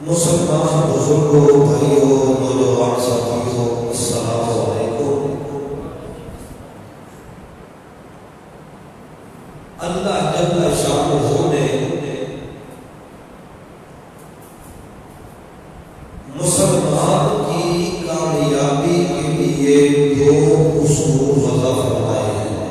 مسلمان بزرگوں بھائیوں نوجوان ساتھیوں السلام علیکم۔ اللہ جل شانہ نے مسلمان کی کامیابی کے لیے دو اصول وضع فرمائے ہیں۔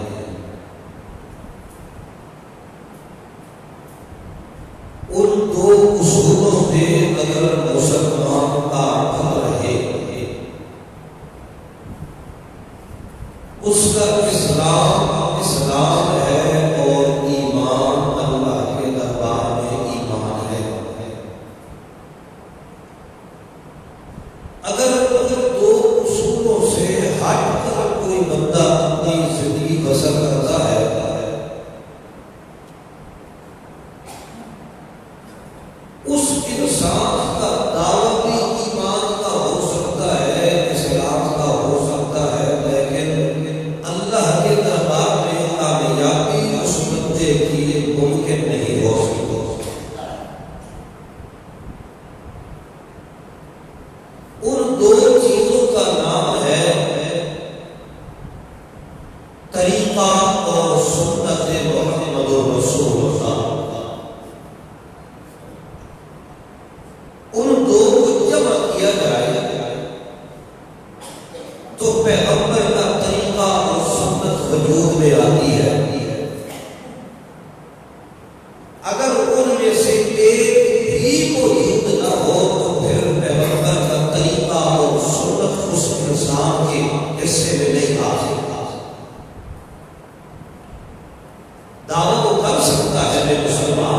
ان دو اصولوں سے اگر مسلمان کا بھل رہے اس کا اسلام ہے اور ایمان اللہ کے دربار میں ایمان ہے۔ اگر دو اصولوں سے ہٹ کر کوئی بندہ اپنی زندگی بسر کرتا ہے اس انسان کا دعویٰ بھی ایمان کا ہو سکتا ہے، اسلام کا ہو سکتا ہے، لیکن اللہ کے دربار میں کامیابی اس بندے کی ممکن نہیں ہو سکتی۔ ان دو چیزوں کا نام ہے طریقہ اور سنت محمد رسول اللہ۔ ان دو کو جمع کیا جائے تو پیغمبر کا طریقہ اور سنت وجود میں آتی ہے۔ اگر ان میں سے ایک بھی موجود نہ ہو تو پھر پیغمبر کا طریقہ اور سنت اس انسان کے حصے میں نہیں آ سکتا۔ دعویٰ وہ کر سکتا ہے میں مسلمان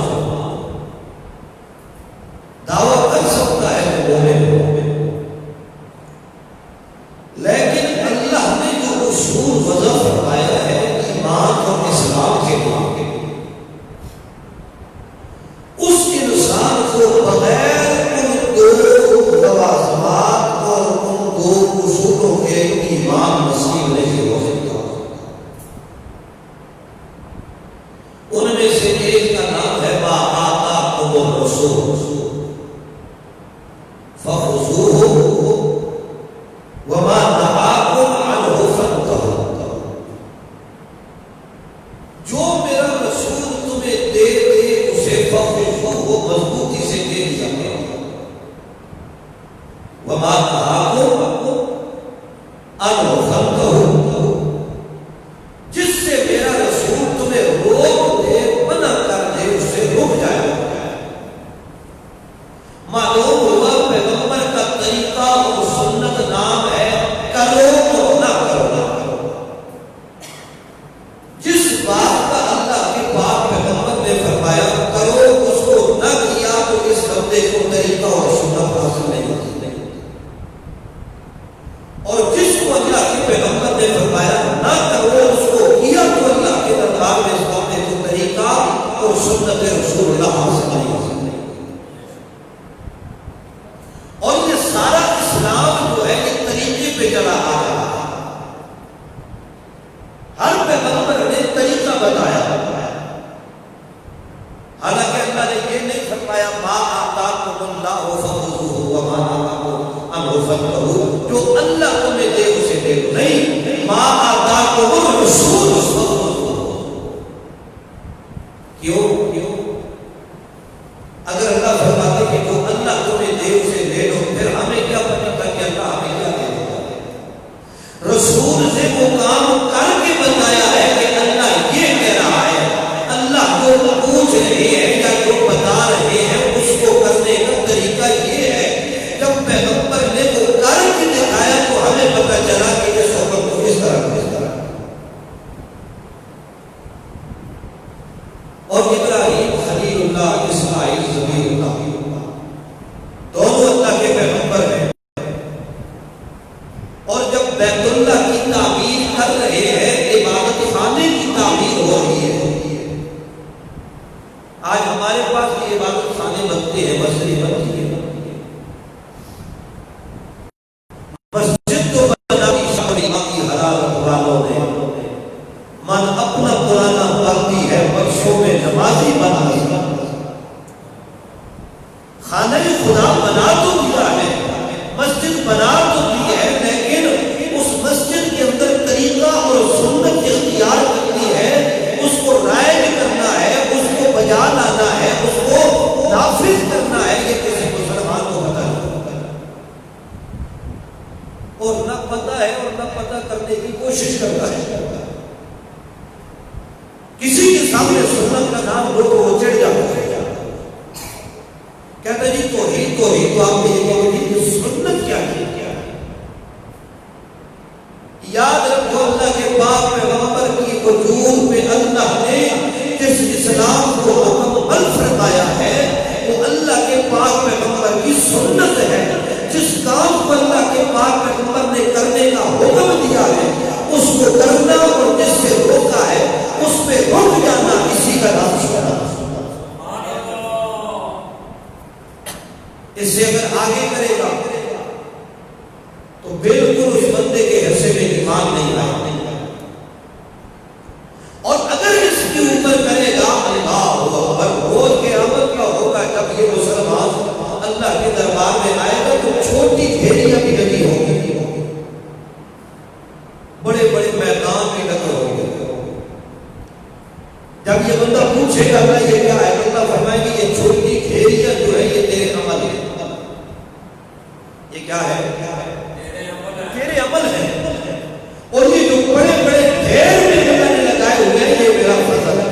وہ مضبوطی سے دے دیا گیا۔ وما نہاکم عنہ فانتہوا، جس سے میرا رسول تمہیں روک دے، منع کر دے، اس سے رک جائے۔ معلوم ہوا پیغمبر کا طریقہ اور سنت نام ہے کرو اور نہ کرو۔ جس بات کا اللہ کے پاک پیغمبر نے فرمایا کرو، اس کو نہ کیا تو اس بندے کو طریقہ اور سنت حاصل نہیں ہوتی۔ اور جس کو اللہ کے پیغمبر نے فرمایا نہ کرو، اس کو کیا تو اللہ کے دربار میں اس بندے کو طریقہ اور سنت رسول اللہ حاصل نہیں ہوتی۔ اور یہ سارا اسلام جو ہے یہ طریقے پہ چلا آ رہا ہے۔ ہر پیغمبر نے طریقہ بتایا، حالانکہ اللہ نے یہ نہیں فرمایا ما آتاکم اللہ فخذوہ وما نہاکم عنہ فانتہوا، جو اللہ تمہیں دے اسے دے دو، نہیں، ما آتاکم الرسول فخذوہ۔ کیوں؟ اگر اللہ فرماتے کہ جو اللہ تمہیں دے اسے لے لو، پھر ہمیں کیا پتہ تھا کہ اللہ ہمیں کیا دے گا؟ رسول نے وہ کام کر کے بتایا ہے کہ اللہ یہ کہہ رہا ہے۔ اللہ جو پوچھ رہے ہیں یا جو بتا رہے ہیں اس کو کرنے کا طریقہ یہ ہے۔ جب پیغمبر نے وہ کر کے دکھایا تو ہمیں پتہ چلا کہ اس حکم کو اس طرح اور ابراہیم خلیل اللہ، اسماعیل ذبیح اللہ، دونوں اللہ کے پیغمبر ہیں۔ اور جب بیت اللہ کی تعمیر کر رہے ہیں، عبادت خانے کی تعمیر ہو رہی ہے۔ آج ہمارے پاس یہ عبادت خانے بنتے ہیں، مسجد بنتی ہے۔ مسجد تو بنائی شامل کی حرارت والوں نے، من اپنا پرانا بندی ہے بخشوں میں نمازی بنا دیا۔ خانہ خدا بنا تو دیا ہے، مسجد بنا تو دی ہے، لیکن اس مسجد کے اندر طریقہ اور سنت اختیار کرنی ہے، اس کو رائج کرنا ہے، اس کو بجا لانا ہے، اس کو نافذ کرنا ہے، یہ کسی مسلمان کو پتہ نہیں، اور نہ پتہ ہے اور نہ پتہ کرنے کی کوشش کرتا ہے۔ کسی کے سامنے سنت کا نام لو تو وہ چڑھ جاتا ہے، کہتا جی توحید تو آپ نے یہ کہا کہ سنت کیا ہے؟ یاد رکھو اللہ کے پاک پیغمبر کی وجود پہ اللہ نے جس اسلام کو مکمل فرمایا ہے وہ اللہ کے پاک پیغمبر کی سنت ہے۔ جس کام کو اللہ کے پاک پیغمبر نے کرنے کا حکم دیا ہے اس کو کرنا، اور جس سے روکا ہے اس پہ رک جانا، اسی کا نام سنت۔ اس سے اگر آگے کرے گا تو بالکل اس بندے کے حصے میں ایمان نہیں آئے، اور اگر اس کے اوپر کرے گا اللہ اکبر، روز قیامت کا ہوگا جب یہ مسلمان اللہ کے دربار میں آئے گا تو چھوٹی گھیریاں بھی لگی ہوگی، بڑے بڑے میدان بھی لگے ہوں گے۔ جب یہ بندہ پوچھے گا اللہ یہ کیا ہے، اللہ فرمائے گی یہ چھوٹی گھیریاں جو ہے یہ تیرے عمل ہے۔ یہ کیا ہے؟ تیرے عمل ہے، اور یہ جو بڑے بڑے ڈھیر میں اللہ نے لگائے ہوئے ہیں یہ میرا فضل ہے۔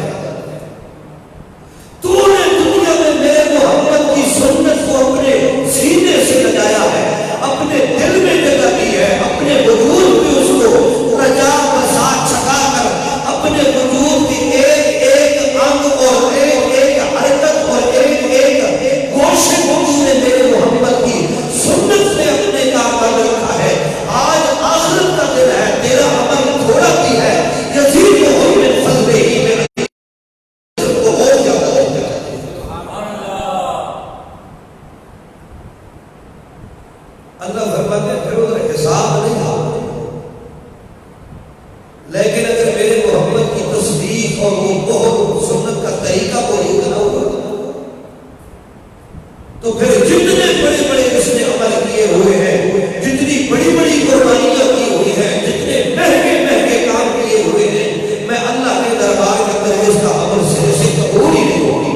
تو نے دنیا میں میرے محمد کی سنت کو اپنے سینے سے لگایا ہے، اپنے دل میں جگہ دی ہے، اپنے وجود میں اس کو رجا بسا چھکا کر اپنے وجود کی ایک ایک انگ اور ایک ایک حرکت اور ایک ایک گوشے کو اس نے میرے محمد کی سنت میں اپنے کا عمل رکھا ہے۔ آج آخرت کا دن ہے، تیرا عمل تھوڑا بھی ہے، یزید ہو من فضلہ ہی میں کو ہو جاتا ہے۔ اللہ فرماتے ہیں پھر ادھر حساب نہیں آتا، لیکن اگر میرے محمد کی تصدیق اور وہ بہت سنت کا طریقہ کو یہ کرنا ہوگا تو پھر جتنے بڑے بڑے اس نے عمل کیے ہوئے ہیں، جتنی بڑی بڑی قربانیاں کی ہوئی ہیں، جتنے مہنگے مہنگے کام کیے ہوئے ہیں، میں اللہ کے دربار کے اندر اس کا عمل سے قبول ہی نہیں ہوگی۔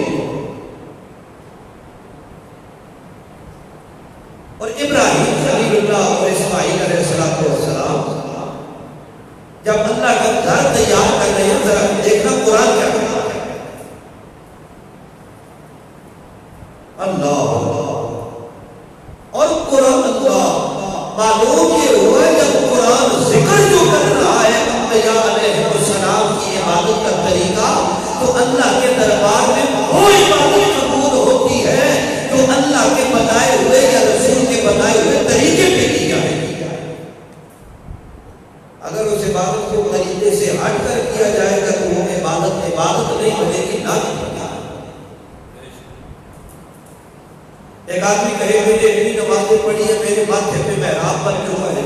اللہ اور قرآن اللہ معلوم یہ ہوا ہے جب قرآن ذکر جو کر رہا ہے انبیاء علیہ السلام کی عبادت کا طریقہ تو اللہ کے دربار میں وہ عبادت قبول ہوتی ہے جو اللہ کے بتائے ہوئے یا رسول کے بتائے ہوئے طریقے پہ کی جائے. اگر اس عبادت کو طریقے سے ہٹ کر کیا جائے گا تو وہ عبادت نہیں بنے گی نہ. ایک آدمی کہے میں نے اتنی نمازیں پڑھی ہے میرے ماتھے پہ محراب بن چکا ہے,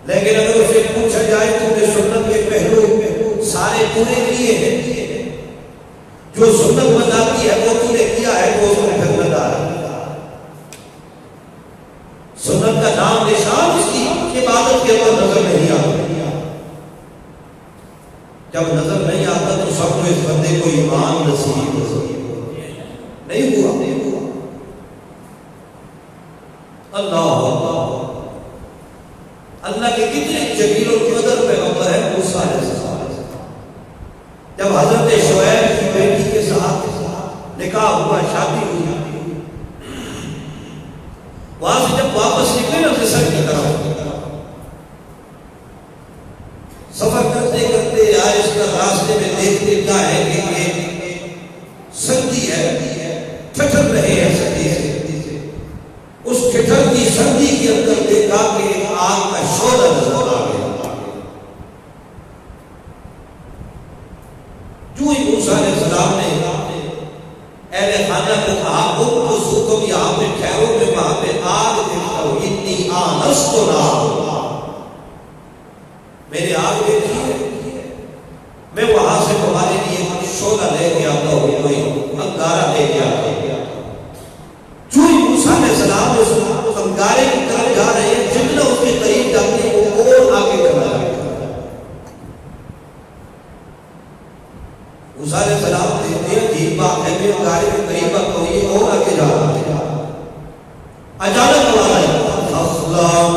لیکن اگر اسے پوچھا جائے تو نے سنت کے پہلو سارے پورے کیے ہیں, جو سنت بتاتی ہے وہ تو نے کیا ہے, وہ اس میں پھر نہ ڈالا. سنت کا نام نشان اس کی عبادت کے اندر نظر نہیں آتا. جب نظر نہیں آتا تو سب کو اس بندے کو ایمان نصیب نہیں ہوا. اللہ اللہ کے کتنے جلیل القدر پیغمبر ہے موسیٰ علیہ السلام. جب حضرت شعیب کی بیٹی کے ساتھ نکاح ہوا, شادی ہوئی, وہاں سے جب واپس نکلے نا مصر کی طرف, سفر کرتے کرتے آئے اس کا راستے میں دیکھتے کیا ہے کہ سردی ہے, ٹھٹر رہے ہیں سردی سے. اس ٹھٹر کی سردی کے اندر دیکھا کہ آگ کا شعلہ نظر آ گیا. جو ہی موسیٰ علیہ السلام نے اہل خانہ کو کہا تم یہاں پہ ٹھہرو, میں وہاں پہ آگ دیکھتا ہوں, اتنی آنست نار, میں نے آگ دیکھی ہے, میں وہاں سے تمہارے لیے شعلہ لے کے آتا ہوں, کوئی انگارہ لے کے آتا ہوں. جو ہی موسیٰ علیہ السلام اس انگارے کی طرف جا رہے ہیں, جتنا اس کے قریب جاتے ہیں وہ اور آگے چلا جاتا ہے. موسیٰ علیہ السلام دیکھتے ہیں عجیب بات ہے, میں انگارے کے قریب آتا ہوں, یہ اور آگے جا رہا ہے. اچانک آواز آئی, السلام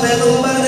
پیغمبر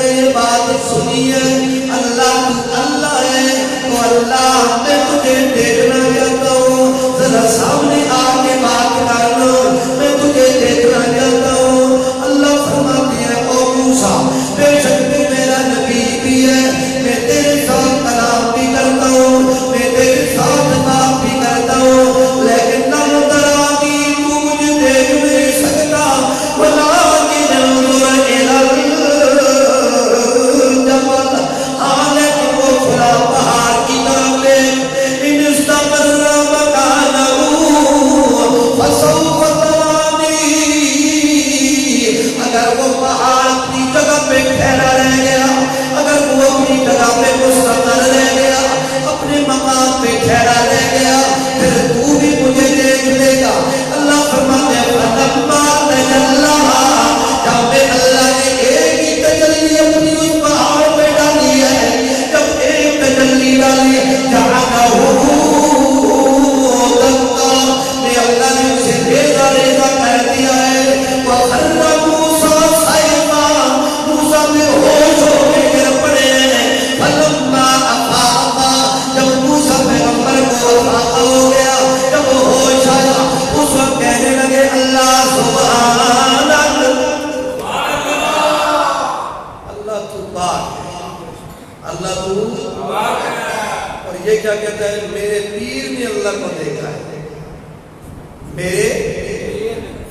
میرے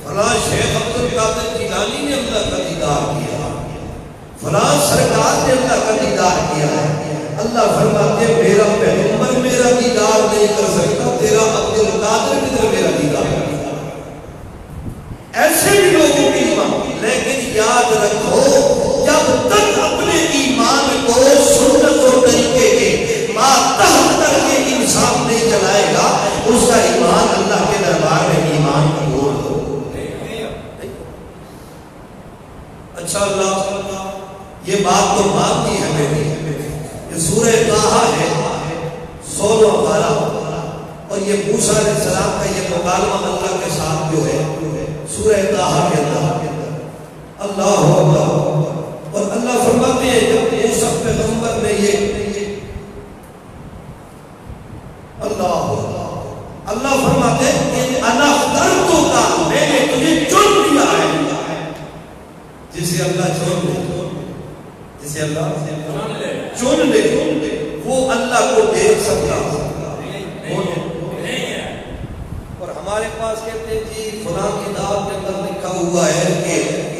فلاں شیخ عبد القادر جیلانی نے اللہ کا دیدار کیا، فلاں سرکار نے اللہ کا دیدار کیا ہے۔ اللہ فرماتے ہیں میرا پیغمبر میرا دیدار نہیں کر سکتا، تیرا عبد القادر کدھر میرا دیدار کرتا۔ ایسے بھی لوگوں کی ایمان، لیکن یاد رکھو جب تک اپنے ایمان کو سنت اور طریقے کے ماتحت کر کے انسان نہیں چلائے گا، اس کا ایمان اللہ کے دربار میں ایمان قبول ہو۔ اچھا اللہ یہ بات تو مانتی ہے میری، یہ سورہ طٰہٰ ہے 16 پارہ، اور یہ موسیٰ علیہ السلام کا یہ مکالمہ اللہ کے ساتھ جو ہے سورہ طٰہٰ کے اندر اللہ اکبر۔ اور اللہ فرماتے ہیں جب موسیٰ پیغمبر نے یہ اللہ فرماتے ہیں کہ انا اخترتک، میں نے تجھے چن لیا ہے۔ جسے اللہ چن لے، جسے اللہ چن لے وہ اللہ کو دیکھ سکتا نہیں ہے۔ اور ہمارے پاس کہتے ہیں جی فلاں کتاب کے اندر لکھا ہوا ہے کہ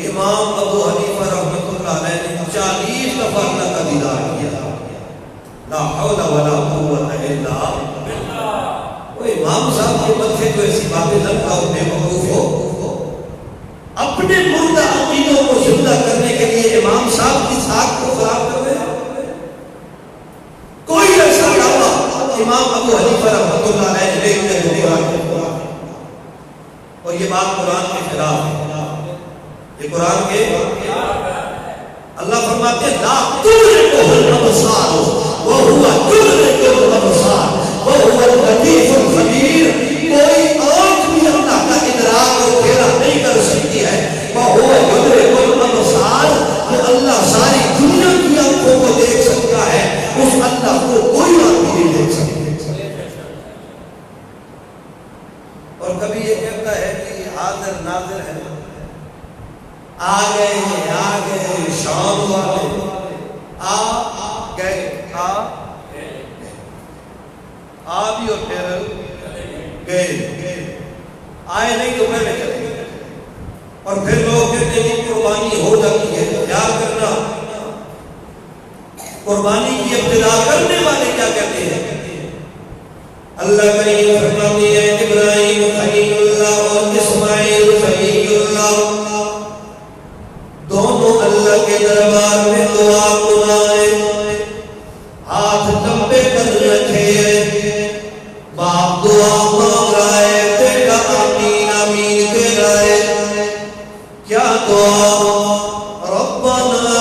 امام ابو حنیفہ رحمۃ اللہ علیہ نے 40 دفعہ اللہ کا دیدار کیا۔ لا حول ولا قوت الا باللہ۔ وہ امام صاحب کے ماتھے تو ایسی باتیں نہ کہو، بے وقوف ہو۔ اپنے مردہ عقیدوں کو زندہ کرنے کے لیے امام صاحب کی ساکھ کو خراب کر دے۔ کوئی ایسا دعویٰ امام ابو حنیفہ رحمۃ اللہ علیہ نے نہیں کیا، اور یہ بات قرآن کے خلاف ہے، یہ قرآن کے اللہ فرماتے ہیں لا تدرکہ الابصار وہو یدرک الابصار وہو اللطیف الخبیر۔ کوئی آنکھ بھی اللہ کا ادراک اور گھیرا نہیں کر سکتی ہے، وہو یدرک الابصار، وہ اللہ ساری دنیا کی آنکھوں کو دیکھ سکتا ہے، اس اللہ کو کوئی آنکھ بھی نہیں دیکھ سکتی۔ اور کبھی یہ کہتا ہے کہ حاضر ناظر ہے، آ گئے شام والے، آ بھی اور پھر گئے، آئے نہیں تو پہلے چلے گئے۔ اور پھر لوگ کہتے ہیں قربانی ہو جاتی ہے، کیا کرنا؟ قربانی کی ابتدا کرنے والے کیا کہتے ہیں؟ اللہ کریم فرماتے ہیں ابراہیم خلیل اللہ اور اسماعیل خلیل اللہ دونوں اللہ کے دربار میں دعا سنائے، ہاتھ لمبے کر رکھے، باپ دعا مانگ رہا ہے، بیٹا آمین آمین کہہ رہا ہے۔ کیا دعا؟ ربنا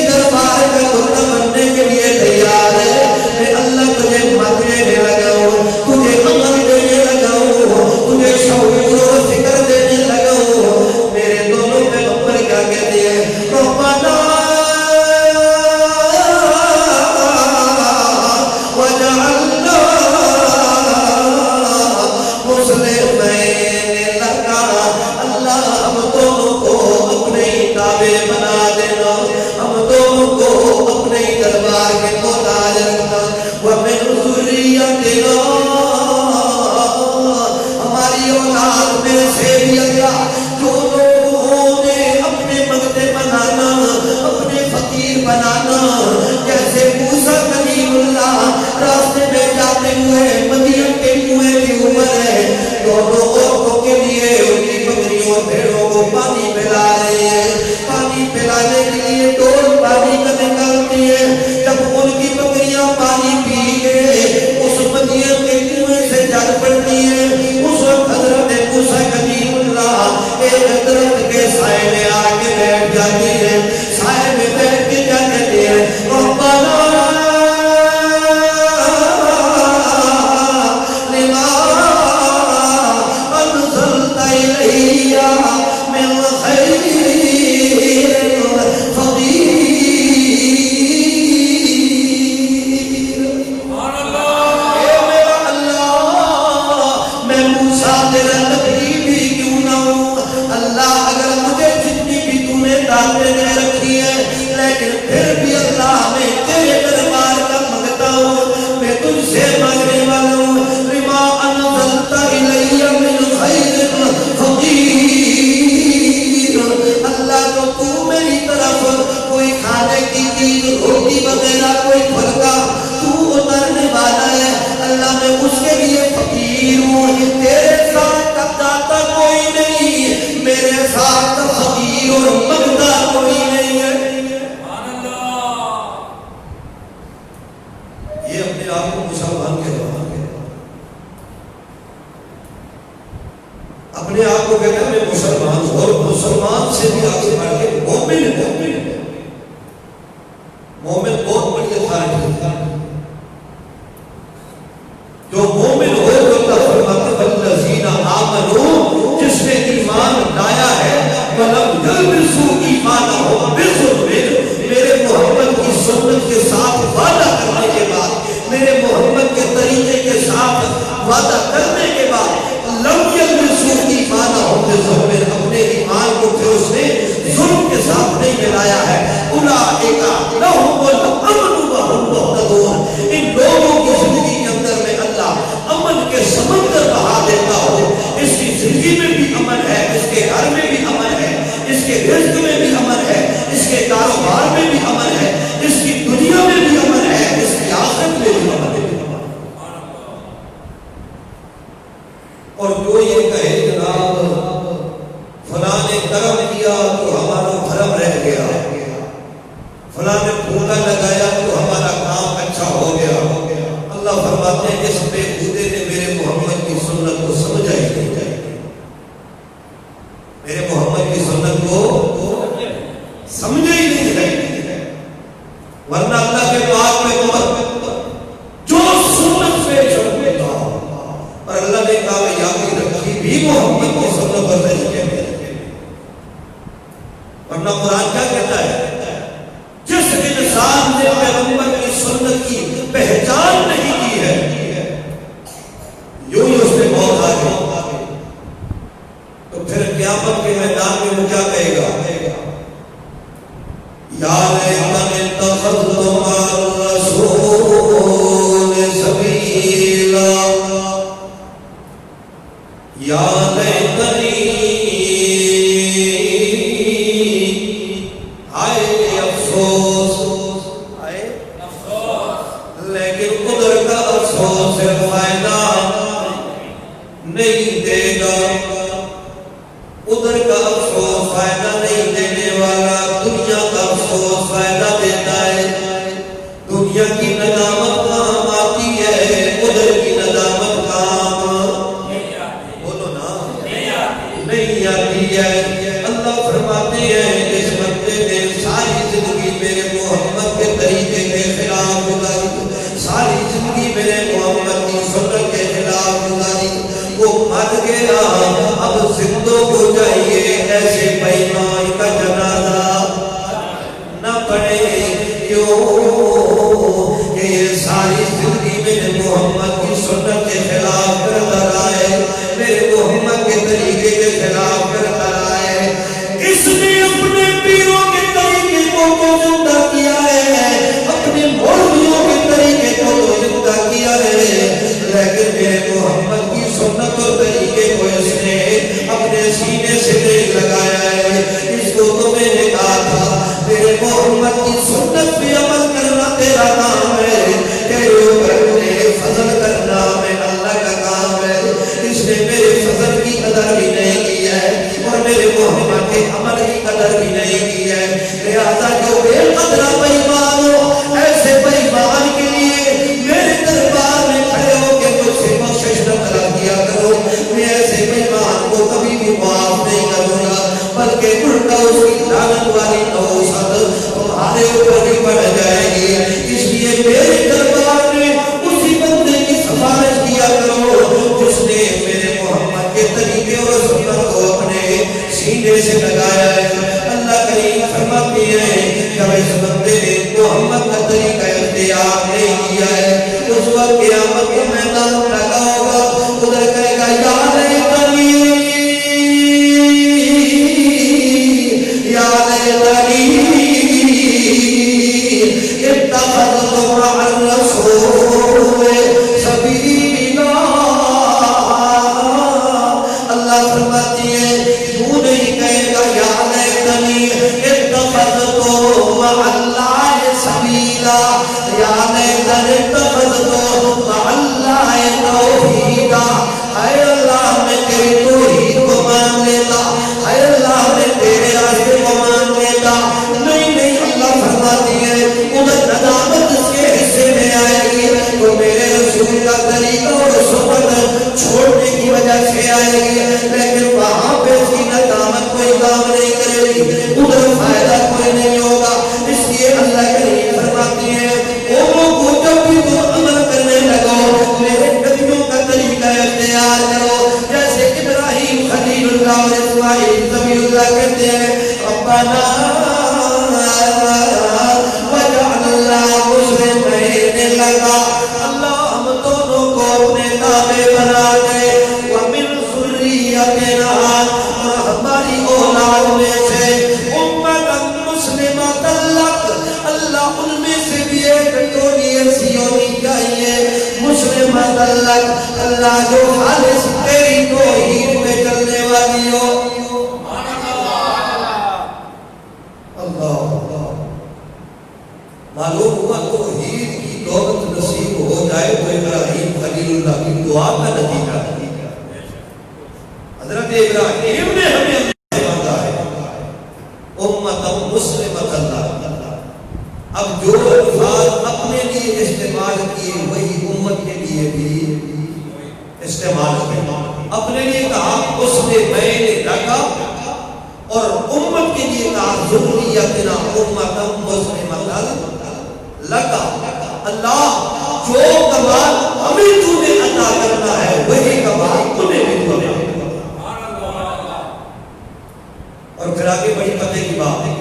دربار فقیر بنانا، جیسے موسیٰ کلیم اللہ راستے میں جاتے ہوئے مدین کے کنویں کی عمر ہے، دونوں عورتوں کے لیے ان کی بکریوں بھیڑوں کو پانی پلا رہے ہیں، پانی پلانے کے لیے ڈول پانی کا نکالتی ہے، جب ان کی بکریاں پانی پی گئے اس مدین کے کنویں سے جل پڑتی ہے، اس وقت حضرت موسیٰ کلیم اللہ ایک درخت کے سائے میں آ کے بیٹھ جاتی ہے، سائے میں بیٹھ کے کیا کہتے ہیں، ربنا لما انزلت الی من خیر فقیر۔ اے میرا اللہ، میں موسیٰ تیرا نبی بھی کیوں نہ ہوں، اللہ اگر مجھے جتنی بھی تو نے دعوتیں دے رکھی ہے، لیکن پھر بھی اللہ میں تیرے دربار کا مانگتا ہوں، میں تجھ سے مانگنے والا ہوں، لما انزلت الی من خیر فقیر۔ اللہ تو تو میری طرف کوئی کھانے کی چیز روٹی وغیرہ کوئی پھلکا تو اتارنے والا ہے، اللہ میں اس کے لیے فقیر ہوں، تیرے ساتھ کا داتا کوئی نہیں، میرے ساتھ کا فقیر اور مانگتا کوئی نہیں ہے۔ یہ اپنے آپ کو مسلمان کہتا ہے، اپنے آپ کو کہتا ہے میں مسلمان ہوں، اور مسلمان سے بھی آگے بڑھ کے مومن ہے۔ مومن بہت بڑی اتھارٹی ہے، جو مومن ہو جو اللہ فرماتے ہیں والذین آمنوا، جس نے ایمان لایا ہے وَلَمْ يَلْبِسُوا إِيمَانَهُم بِظُلْمٍ، میرے محمد کی سنت کے ساتھ وعدہ کرنے کے بعد، میرے محمد کے طریقے کے ساتھ وعدہ کرنے کے بعد لَمْ يَلْبِسُوا إِيمَانَهُم بِظُلْمٍ، اپنے ایمان کو پھر اس نے ظلم کے ساتھ نہیں ملایا ہے، أُولَٰئِكَ لَهُمُ الْأَمْنُ وَهُمْ مُهْتَدُونَ، ان لوگوں کی زندگی کے اندر میں اللہ امن کے سمندر بہا دیتا ہو، اس کی زندگی میں بھی امن ہے، اس کے گھر میں بھی امن ہے، اس کے رزق میں بھی امن ہے، اس کے کاروبار میں بھی امن ہے، اس کی دنیا میں بھی امن ہے، اس کی آخرت میں بھی امن ہے۔ اور جو یہ کہے جناب فلاں نے کرم کیا تو ہمارا بھرم رہ گیا، فلاں نے پھوٹا لگایا تو ہمارا کام اچھا ہو گیا، اللہ فرماتے ہیں اس بے خودے نے میرے محمد کی سنت کو سمجھا ہی نہیں، میرے محمد کی سنت کو سمجھا ہی نہیں ہے، ورنہ اللہ کے پاک میں جو سنت پہ چلتا، اور اللہ نے کامیابی رکھی بھی محمد کی سنت پر نہیں کہتے، ورنہ قرآن کیا کہتا ہے، جس انسان نے پیغمبر کی سنت کی پہچان نہیں کی ہے یوں ہی اس نے موت آ گئی، تو پھر قیامت کے میدان میں وہ کیا کہے گا، یا لیتنی اتخذت مع الرسول سبیلا، یا لیتنی آئے افسوس، لیکن ادھر کا افسوس فائدہ نہیں دے گا، ادھر کا افسوس فائدہ نہیں دینے والا، دنیا کا افسوس فائدہ دیتا ہے، دنیا کی ندامت کام آتی ہے، ادھر کی ندامت کام بولو نا نہیں آتی ہے۔ اللہ فرماتے ہیں اس بندے نے ساری زندگی میرے محمد کے طریقے کے خلاف گزاری، ساری زندگی میرے محمد کی سنت کے خلاف گزاری، وہ مر گیا، اب زندوں کو چاہیے ایسے بےایمان کا جنازہ نہ پڑے، کیوں کہ یہ ساری زندگی میرے محمد کی سنت کے خلاف کرتا رہا ہے، میرے محمد کے طریقے کے خلاف کرتا رہا ہے، اس نے اپنے پیروں کے طریقے کو تو زندہ کیا ہے، اپنے مولویوں کے طریقے کو تو زندہ کیا ہے، لیکن میرے محمد کی سنت اور طریقے کو اس نے اپنے سینے سے نہیں لگایا ہے۔ اس کو تو میں نے کہا تھا میرے محمد کی پہ عمل کرنا تیرا کام ہے، تیرے اوپر مجھے فضل کرنا میں اللہ کا کام ہے۔ اس نے میرے فضل کی قدر بھی نہیں کی ہے اور میرے محمد کے عمل کی قدر بھی نہیں کی ہے، لہذا جو بے قدرہ بے ایمان ہو ایسے بے ایمان کے لیے میرے دربار میں کھڑے ہو کے مجھ سے بخشش نہ طلب کیا کرو، میں ایسے بے ایمان کو کبھی بھی معاف نہیں کروں گا، بلکہ الٹا اس کی لعنت والی نوسط تمہارے اوپر بھی پڑ جائے گی۔ اس لیے میرے دربار میں اسی بندے کی سفارش کیا کرو جس نے میرے محمد کے طریقے اور سنت کو اپنے سینے سے لگایا ہے۔ اللہ کریم فرماتے ہیں جب اس بندے نے محمد کا طریقہ اختیار نہیں کیا ہے اس وقت قیامت کے میدان لگا ہوگا، ادھر کہے گا یا لیتنی یا لیتنی اتخذت مع الرسول سبیلا۔ اللہ فرماتی ہے کیوں نہیں کہے گا یا لیتنی اتخذت مع اللہ سبیلا، یا لیتنی اتخذت مع اللہ توحیدا، اے اللہ میں تیری توحید کو مان لیتا، اے اللہ میں تیرے راستے کو مان لیتا۔ نہیں نہیں، اللہ فرماتی ہے ادھر ندامت اس کے حصے میں آئے گی تو میرے رسول کا طریقہ اور سنت چھوڑنے کی وجہ سے آئے گی، لیکن وہاں پہ اس کی ندامت کوئی کام نہیں کرے گی، ادھر فائدہ کوئی نہیں ہوگا۔ اس لیے اللہ کریم فرماتی ہے کو جب بھی تم عمل کرنے لگو میرے نبیوں کا طریقہ اختیار کرو، جیسے ابراہیم خلیل اللہ اور اسماعیل ذبیح اللہ کہتے ہیں ربنا وجعلنا مسلمین لک، اللہ ہم دونوں کو اپنے تابع بنا دے، ومن ذریتنا، اور ہماری اولاد میں سے امۃ مسلمۃ لک، اللہ ان میں سے بھی ایک ٹولی ایسی ہونی چاہیے مسلمۃ لک، اللہ جو خالص تیری توحید پہ چلنے والی ہو۔ اللہ معلوم ہوا توحید کی دولت نصیب ہو جائے تو ابراہیم خلیل اللہ کی دعا کا نتیجہ ہے۔ حضرت ابراہیم نے ہمیں اللہ سے مانگا ہے امت مسلمۃ لک، اب جو الفاظ اپنے لیے استعمال کیے وہی امت کے لیے بھی استعمال کیا، اپنے لیے کہا مسلمین لک اور امت کے لیے کہا ذریتنا امۃ مسلمۃ لک۔ اللہ جو کمال ہمیں تو نے عطا کرنا ہے وہی کمال تمہیں بھی تو نے، اور پھر آگے بڑی پتے کی بات ہے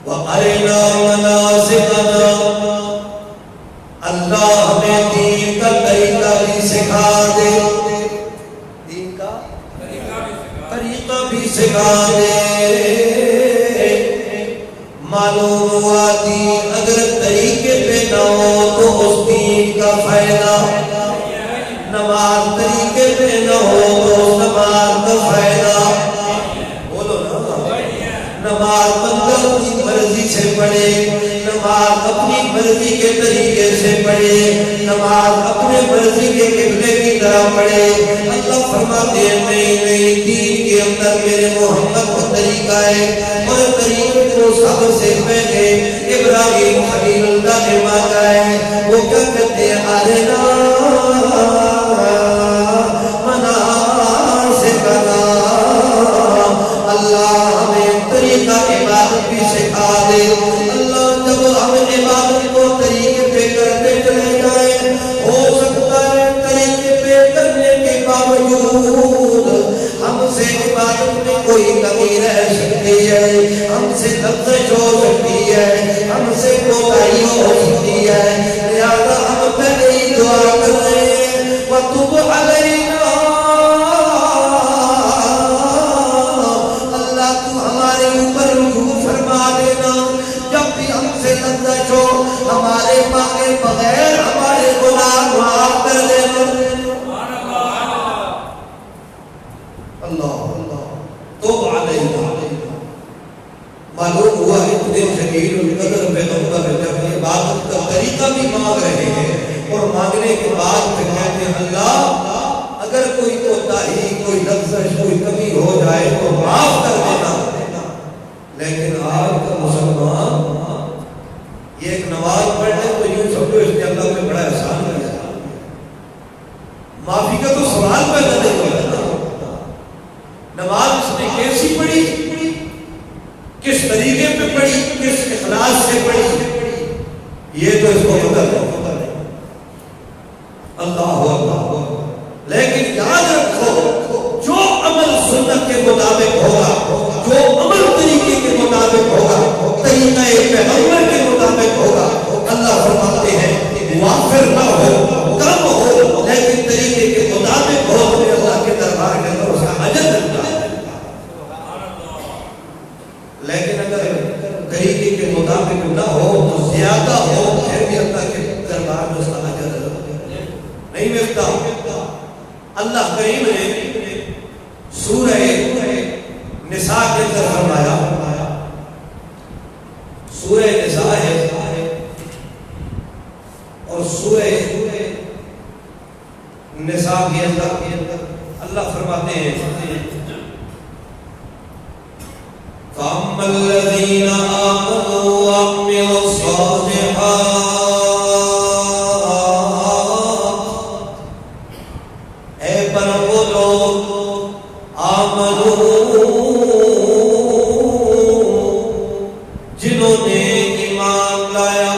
وَأَرِنَا مَنَاسِكَنَا، اللہ ہمیں دین کا طریقہ بھی سکھا دے، دین کا طریقہ بھی سکھا دے۔ معلوم ہوا دین اگر طریقے پہ نہ ہو تو اس دین کا فائدہ، نماز طریقے پہ نہ ہو تو اس نماز کا فائدہ، بولو نا، نماز بندہ اپنی مرضی سے پڑھے، نماز اپنی مرضی کے طریقے سے پڑھے، نماز اپنے مرضی کے قبلے کی طرح پڑھے، اللہ فرماتے ہیں نہیں نہیں، دین کے اندر میرے محمد کا طریقہ ہے، اور طریقے کو سب سے پہلے ابراہیم خلیل اللہ نے مانگا ہے، وہ کیا کہتے ہیں آرنا مناسکنا، اللہ ہمیں طریقہ عبادت بھی سکھا دے۔ اللہ جب ہم عبادت کو طریقے پہ کرتے چلے جائیں، ہو سکتا ہے طریقے پہ کرنے کے باوجود ہم سے عبادت میں کوئی کمی رہ سکتی ہے، ہم سے لفظ ہو سکتی ہے، ہم سے کوتاہی ہو سکتی ہے، لہذا ہم پہلے ہی دعا کر رہے ہیں وَتُبْ عَلَيْنَا، اللہ تو ہمارے اوپر رجوع فرما دینا، جب بھی ہم سے لفظ ہو ہمارے مانگے بغیر ہمارے گناہ معاف کر دینا۔ اللہ تو علیہ معلوم ہوا اتنے جلیل القدر پیغمبر طریقہ بھی مانگ رہے ہیں اور مانگنے کے بعد پھر کہتے ہیں اللہ اگر کوئی کوتاہی کوئی لفظ کوئی کمی ہو جائے تو معاف کر دینا. لیکن آج کا مسلمان یہ ایک نماز پڑھ لے تو یوں سمجھو اس نے اللہ میں بڑا احسان کیا. معافی کا تو سوال پیدا نہیں ہوا. نماز اس نے کیسی پڑھی, کس طریقے پہ پڑھی, کس اخلاص سے پڑھی, یہ تو اس کو پتہ نہیں. اللہ اکبر. لیکن یاد رکھو جو عمل سنت کے مطابق ہوگا, جو عمل طریقے کے مطابق ہوگا, طریقہ پیغمبر کے مطابق ہوگا, اللہ فرماتے ہیں وافر نہ ہو, کم ہو, لیکن طریقے کے مطابق ہو تو اللہ کے دربار کے اندر اس کا اجر ملتا ہے. لیکن اگر طریقے کے مطابق نہ ہو تو زیادہ ہو پھر بھی اللہ کے دربار میں اس کا اجر نہیں ملتا. اللہ کریم نے سورہ نساء کے اندر فرمایا, سورہ نساء ہے اور سورہ نساء کے اندر اللہ فرماتے ہیں فَأَمَّا الَّذِينَ آمَنُوا وَعَمِلُوا الصَّالِحَاتِ اے پر وہ لوگ جنہوں نے ایمان لایا,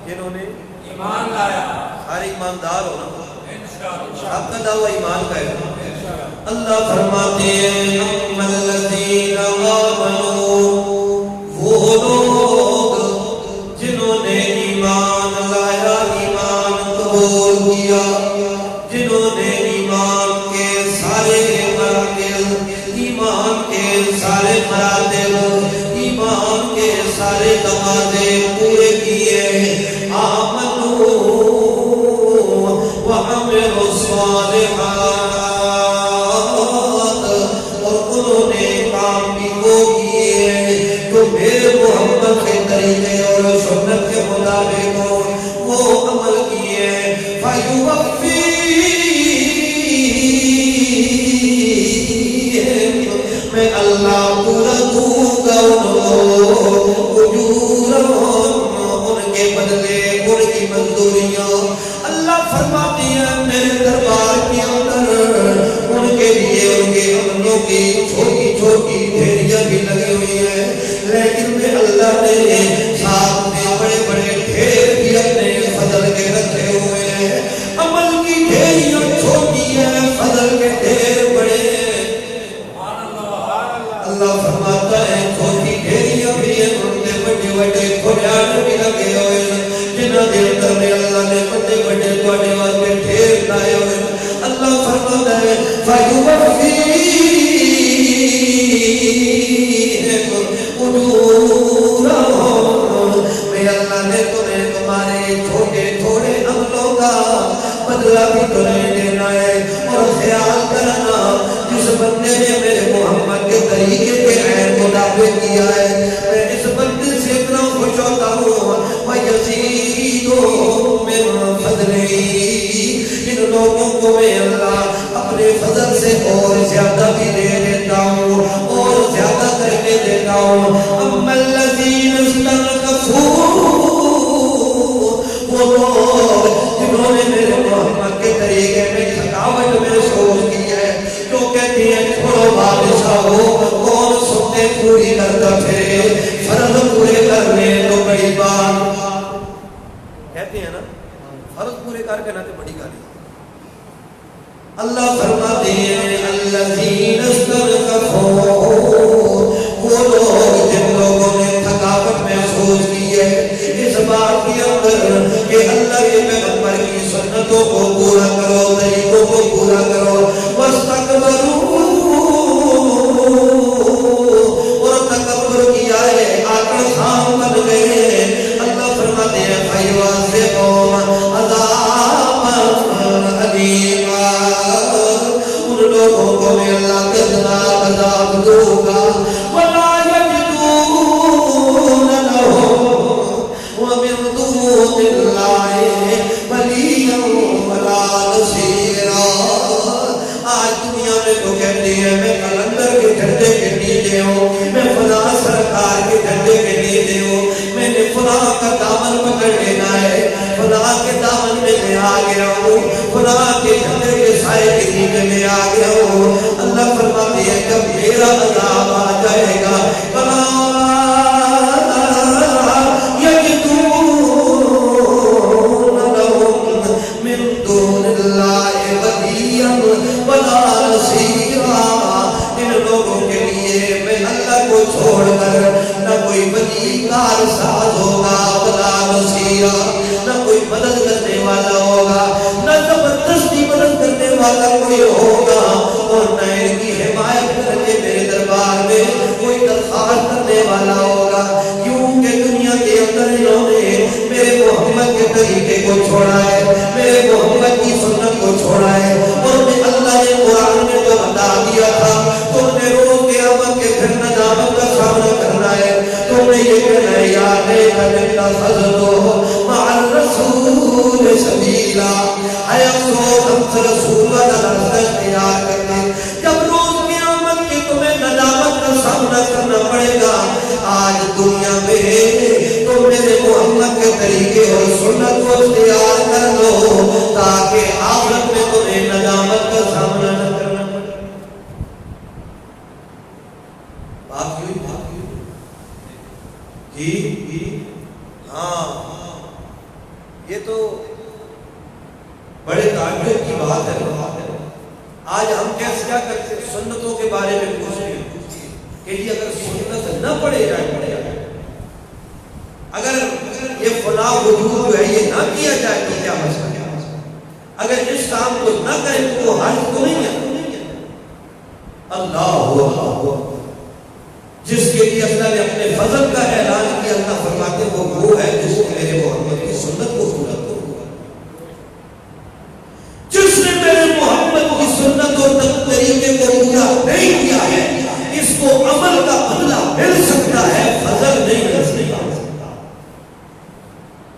جنہوں نے ایمان لایا, سارے ایماندار ہو نا, آپ کا دعویٰ ایمان کا ہے. اللہ فرماتے ہیں الذین آمنوا, وہ لوگ جنہوں نے ایمان لایا, ایمان قبول کیا, جنہوں نے ایمان کے سارے مراتب, ایمان کے سارے مراتب, ایمان کے سارے تقاضے پورے کیے. آمنوا وعملوا الصالحات, اور انہوں نے کام بھی وہ کیے جو میرے محمد کے طریقے اور سنت کے مطابق ہو, وہ عمل کیے. فَيُوَفِّيهِمْ میں اللہ پورا دوں گا ان کے بدلے, ان کی مزدوریاں. اللہ فرماتے ہیں میرے دربار کے اندر ان کے لیے ان کے عملوں کی چھوٹی چھوٹی ڈھیریاں بھی لگی ہوئی ہیں, لیکن میں اللہ نے ساتھ میں بڑے بڑے ڈھیر بھی اپنے فضل کے رکھے ہوئے ہیں. عمل کی ڈھیریاں چھوٹی ہیں, فضل کے ڈھیر بڑے ہیں. اللہ فرماتا ہے چھوٹی ڈھیریاں بھی ہیں, ان کے بڑے بڑے کھولیاں بھی لگے ہوئے ہیں, جنہ دیر تر میں اللہ نے بڑے بڑے توڑے واسطے ڈھیر لائے ہوئے ہیں. اللہ فرماتا ہے فَيُوَفِّيهِمْ أُجُورَهُمْ, میں اللہ نے تمہیں تمہارے چھوٹے تھوڑے عملوں کا بدلہ بھی تمہیں دینا ہے. اور خیال کرنا جس بندے نے میرے محمد کے طریقے کے عین مطابق کیا ہے, میں اس بندے سے اتنا خوش ہوتا ہوں. وَيَزِيدُ مِن فَضْلِهِ, ان لوگوں کو میں اللہ اپنے فضل سے اور زیادہ بھی دے دیتا ہوں, اور زیادہ کر کے دیتا ہوں. أَمَّا الَّذِينَ اسْتَنْكَفُوا, وہ لوگ جنہوں نے میرے محمد کے طریقے میں تھکاوٹ محسوس کی ہے, جو کہتے ہیں چھوڑو بادشاہ ہو, کون سنتے پوری کرتا پھرے, فرض پورے کرنے تو بڑی بات کہتے ہیں نا, فرض پورے کر کے نہ تو بڑی گالی. اللہ فرماتے ہیں الذین استنکفوا, وہ لوگ جن لوگوں نے تھکاوٹ محسوس کی ہے اس بات کے اندر کہ اللہ کے پیغمبر کی سنتوں کو پورا کرو, طریقوں کو پورا کرو. واستکبروا, اور تکبر کیا ہے, آکڑ خام بن گئے. اللہ فرماتے ہیں فَيُعَذِّبُهُمْ عَذَابًا أَلِيمًا, ان لوگوں کو میں اللہ دردناک عذاب دوں گا. وَلَا يَجِدُونَ لَهُمْ وَمِن دُونِ نیچے ہوں، میں فلاں سرکار کے جھنڈے کے نیچے ہوں، میں نے فلاں کا دامن پکڑ لینا ہے، فلاں کے دامن میں میں آ گیا ہوں، فلاں کے جھنڈے کے سائے کے نیچے میں آ گیا ہوں۔ اللہ فرماتے ہیں جب میرا عذاب آ جائے گا فلا من دون اللہ ولیا ولا نصیرا، ان لوگوں کے لیے میں اللہ کو چھوڑ کر نہ کوئی ولی کار ساز ہوگا، ولا نصیرا، نہ کوئی مدد کرنے والا ہوگا، نہ زبردستی مدد کرنے والا کوئی ہوگا، اور نہ ان کی حمایت کر کے میرے دربار میں کوئی درخواست کرنے والا ہوگا، کیونکہ دنیا کے اندر انہوں نے میرے محمد کے طریقے کو چھوڑا ہے، میرے محمد کی سنت کو چھوڑا ہے، اور میں اللہ نے قرآن میں جو بتا دیا تھا تم نے روز قیامت کے پھر ندامت کا سامنا کرنا ہے، تم نے یہ کہنا ہے یا لیتنی اتخذت مع الرسول سبیلا، اے افسوس ہم سے رسول کا راستہ اختیار کرتے، جب روز قیامت کی تمہیں ندامت کا سامنا کرنا پڑے گا، آج دنیا میں تو میرے محمد کے طریقے اور سنت کو اختیار کر لو تاکہ آخرت میں تمہیں ندامت کا سامنا نہ کرنا پڑے۔ بات ہوئی جی ہاں، یہ تو بڑے تعجب کی بات ہے۔ آج ہم کیا کرتے ہیں سنتوں کے بارے میں پوچھتے ہیں کہ جی اگر سنت نہ پڑھے جائے، اگر یہ فلاں وجود جو ہے یہ نہ کیا جائے تو کیا مسئلہ ہے، اگر اس کام کو نہ کرے تو وہ حج تو نہیں ہے۔ اللہ جس کے لیے اللہ نے اپنے فضل کا اعلان کیا، اللہ فرماتے وہ ہے جس نے میرے محمد کی سنت کو پورا کیا، جس نے میرے محمد کی سنت اور طریقے کو پورا نہیں کیا ہے، اس کو عمل کا بدلہ مل سکتا ہے، فضل نہیں مل سکتا۔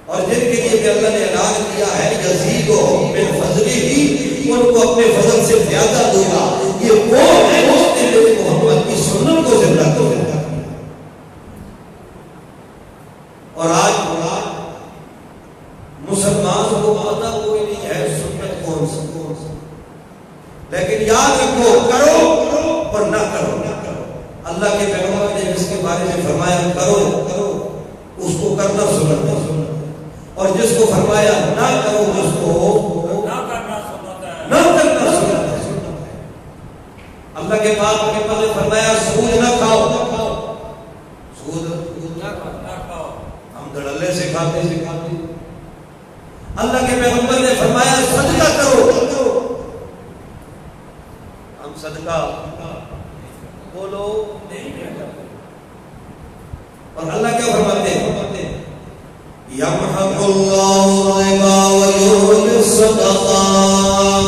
اور جن کے لیے بھی اللہ نے اعلان کیا ہے یزیدہم من فضلہ، ان کو اپنے فضل سے زیادہ دوں گا، یہ وہ ہے جس نے میرے محمد کی سنت کو زندہ کیا۔ اور آج مسلمان کو پتہ کوئی نہیں ہے سنت کون سی، لیکن یاد رکھو کرو اور نہ کرو۔ اللہ کے پیغمبر نے جس کے بارے میں فرمایا کرو اس کو کرنا سنت ہے، اور جس کو فرمایا نہ کرو اس کو نہ کرنا سنت ہے۔ اللہ کے پاک پیغمبر نے فرمایا سود نہ کھاؤ، سود نہ کھاؤ، ہم دھڑلے سے کھاتے۔ اللہ کے پیغمبر نے فرمایا صدقہ کرو، ہم صدقہ بولو نہیں کرتے۔ اور اللہ کیا فرماتے ہیں یمحق اللہ الربا ویربی الصدقات،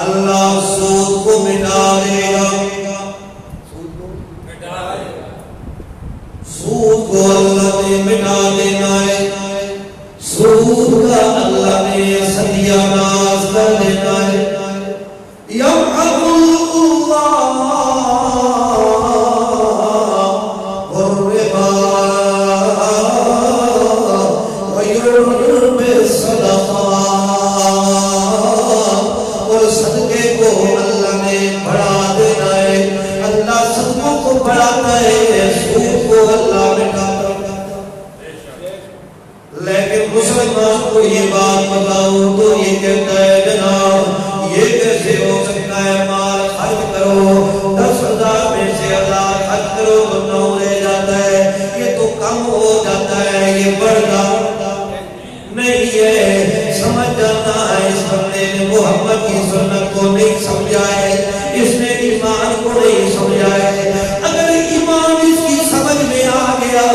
اللہ سود کو مٹا دے گا، سود کو اللہ نے مٹا دینا ہے، سود کا اللہ نے صدیہ ناز کر دینا ہے۔ یمحق اللہ الربا ویربی الصدقات، اور صدقے کو اللہ نے بڑھا دینا ہے، اللہ صدقوں کو بڑھاتا ہے، سود کو اللہ مٹاتا ہے۔ لیکن مسلمان کو یہ بات بتاؤں تو یہ کہتا ہے جناب یہ کیسے ہو سکتا ہے، مال خرچ کرو 10,000 میں سے 1,000 خرچ کرو تو 9 رہ جاتا ہے، یہ تو کم ہو جاتا ہے، یہ بڑھ جاتا نہیں ہے۔ سمجھ جاتا ہے اس بندے نے محمد کی سنت کو نہیں سمجھا ہے، اس نے ایمان کو نہیں سمجھا ہے۔ اگر ایمان اس کی سمجھ میں آ گیا،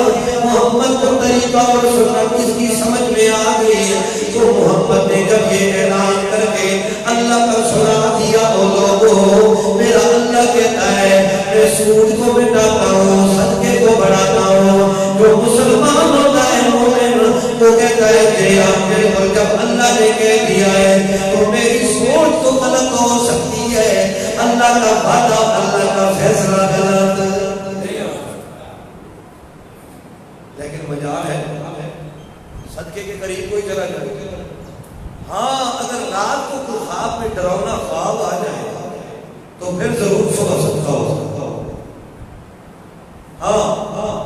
محمد کو طریقہ اور سنت اس کی سمجھ میں آ گئی، تو محمد نے جب یہ اعلان کر کے اللہ کا سنا دیا، او لوگوں میرا اللہ کہتا ہے میں سود کو مٹاتا ہوں، صدقے کو بڑھاتا ہوں، جو مسلمان ہوتا ہے مومن وہ کہتا ہے کہ آپ میرے پر جب اللہ نے کہہ دیا ہے تو میری سوچ تو غلط ہو سکتی ہے وعدہ اللہ کا فیصلہ غلط، لیکن مجال ہے صدقے کے قریب کوئی چلا جائے۔ ہاں اگر رات کو کوئی خواب میں ڈراؤنا خواب آ جائے تو پھر ضرور صبح صدقہ ہو سکتا ہو۔ ہاں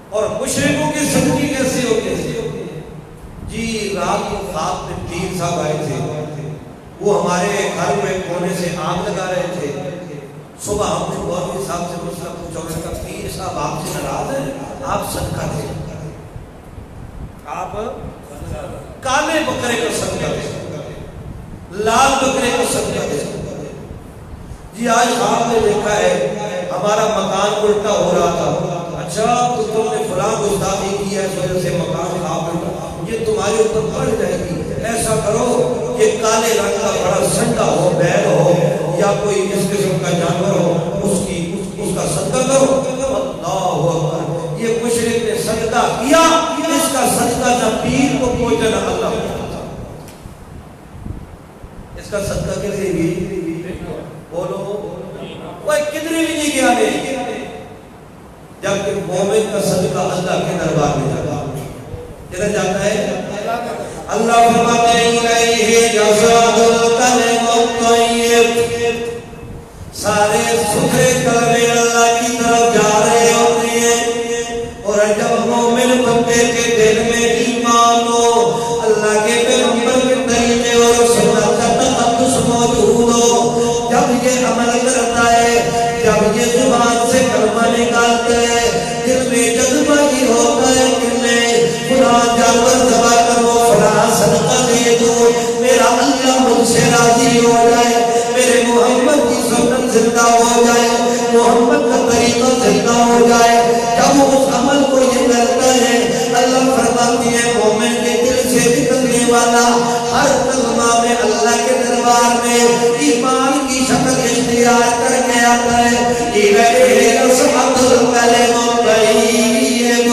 اور مشرکوں کی صدقے کیسے ہوتی ہے؟ جی رات کو خواب میں پیر صاحب آئے تھے، وہ ہمارے گھر میں کونے سے آگ لگا رہے تھے۔ صبح ہم نے مولوی صاحب سے مسئلہ پوچھا، انہوں نے کہا پیر صاحب آپ سے ناراض ہیں، آپ صدقہ دیں، آپ کالے بکرے کو صدقہ دیں، لال بکرے کو صدقہ دیں۔ جی آج خواب میں دیکھا ہے ہمارا مکان الٹا ہو رہا تھا، اچھا تو تم نے فلاں گستاخی کی ہے اس وجہ سے مکان خواب الٹا، یہ تمہارے اوپر پڑ جائے گی، ایسا کرو کہ کالے رنگ کا بڑا سنڈا ہو، بیل ہو یا کوئی اس قسم کا جانور ہو، اس کا صدقہ کرو۔ اللہ اکبر، یہ مشرک نے صدقہ کیا، اس کا صدقہ نہ پیر کو پہنچا نہ اللہ کو، اس کا صدقہ کیسے بھی بولو وہ کدھر بھی نہیں گیا نہیں، جبکہ مومن کا صدقہ اللہ کے دربار میں جاتا ہے۔ اللہ فرماتے ہیں الیہ یصعد الکلم الطیب، سارے ستھرے کلمے اللہ کی طرف جا رہے ہوتے ہیں، اور جب مومن بندے کے دل میں ایمان ہو، اللہ کے پیغمبر کے طریقے اور سنت کا تقدس موجود ہو، جب یہ عمل کرتا ہے، جب یہ زبان سے کلمہ نکالتا ہے، دل میں جذبہ ہی ہوتا ہے کہ میں فلاں جانور ذبح کرو، فلاں صدقہ دے دو، میرا اللہ مجھ سے راضی ہو جائے، میرے محمد کی سنت زندہ ہو جائے، محمد کا طریقہ زندہ ہو جائے، جب اس عمل کو یہ کرتا ہے، اللہ فرماتی ہے مومن کے دل سے نکلنے والا ہر کلمہ میں اللہ کے دربار میں ایمان کی شکل اختیار کر کے آتا ہے۔ الیہ یصعد الکلم الطیب،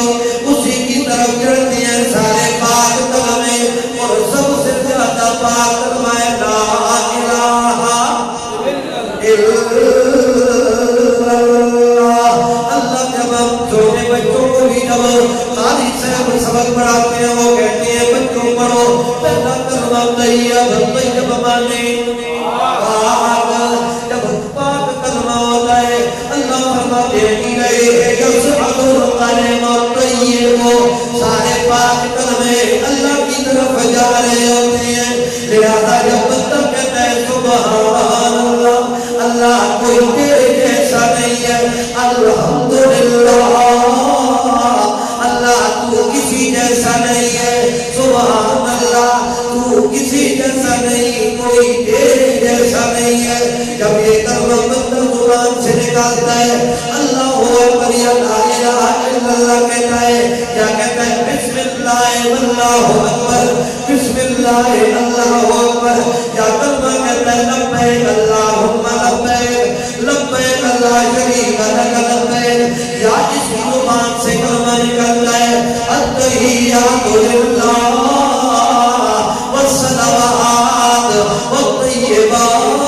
اسی کی طرف چڑھتی ہیں سارے پاک کلمے، اور سب سے زیادہ پاک کلمہ لا الہ الا اللہ۔ اللہ جب ہم چھوٹے بچوں کو بھی جب قاری صاحب سبق پڑھاتے ہیں، وہ کہتے ہیں بچوں پڑھو پہلا کلمہ طیب، طیب مانے پاک، جب پاک کلمہ ہوتا ہے اللہ فرماتے ہیں الیہ یصعد الکلم الطیب، سارے پاک کلمے اللہ کی طرف جا رہے ہوتے ہیں۔ لہذا جب بندہ کہتا ہے سبحان اللہ، اللہ کوئی تیرے جیسا نہیں ہے، الحمدللہ، اللہ تو کسی جیسا نہیں ہے، سبحان اللہ تو کسی جیسا نہیں، کوئی تیرے جیسا نہیں ہے۔ جب یہ کلمہ بندہ زبان سے نکالتا ہے، اللہ اکبر یا لا الہ الا اللہ کہتا ہے، کیا کہتا ہے؟ بسم اللہ واللہ اکبر، بسم اللہ اللہ اکبر، یا کلمہ کہتا ہے لبیک اللہم لبیک، لبیک لا شریک لک لبیک، یا اس کی زبان سے کلمہ نکلتا ہے التحیات للہ والصلوات والطیبات،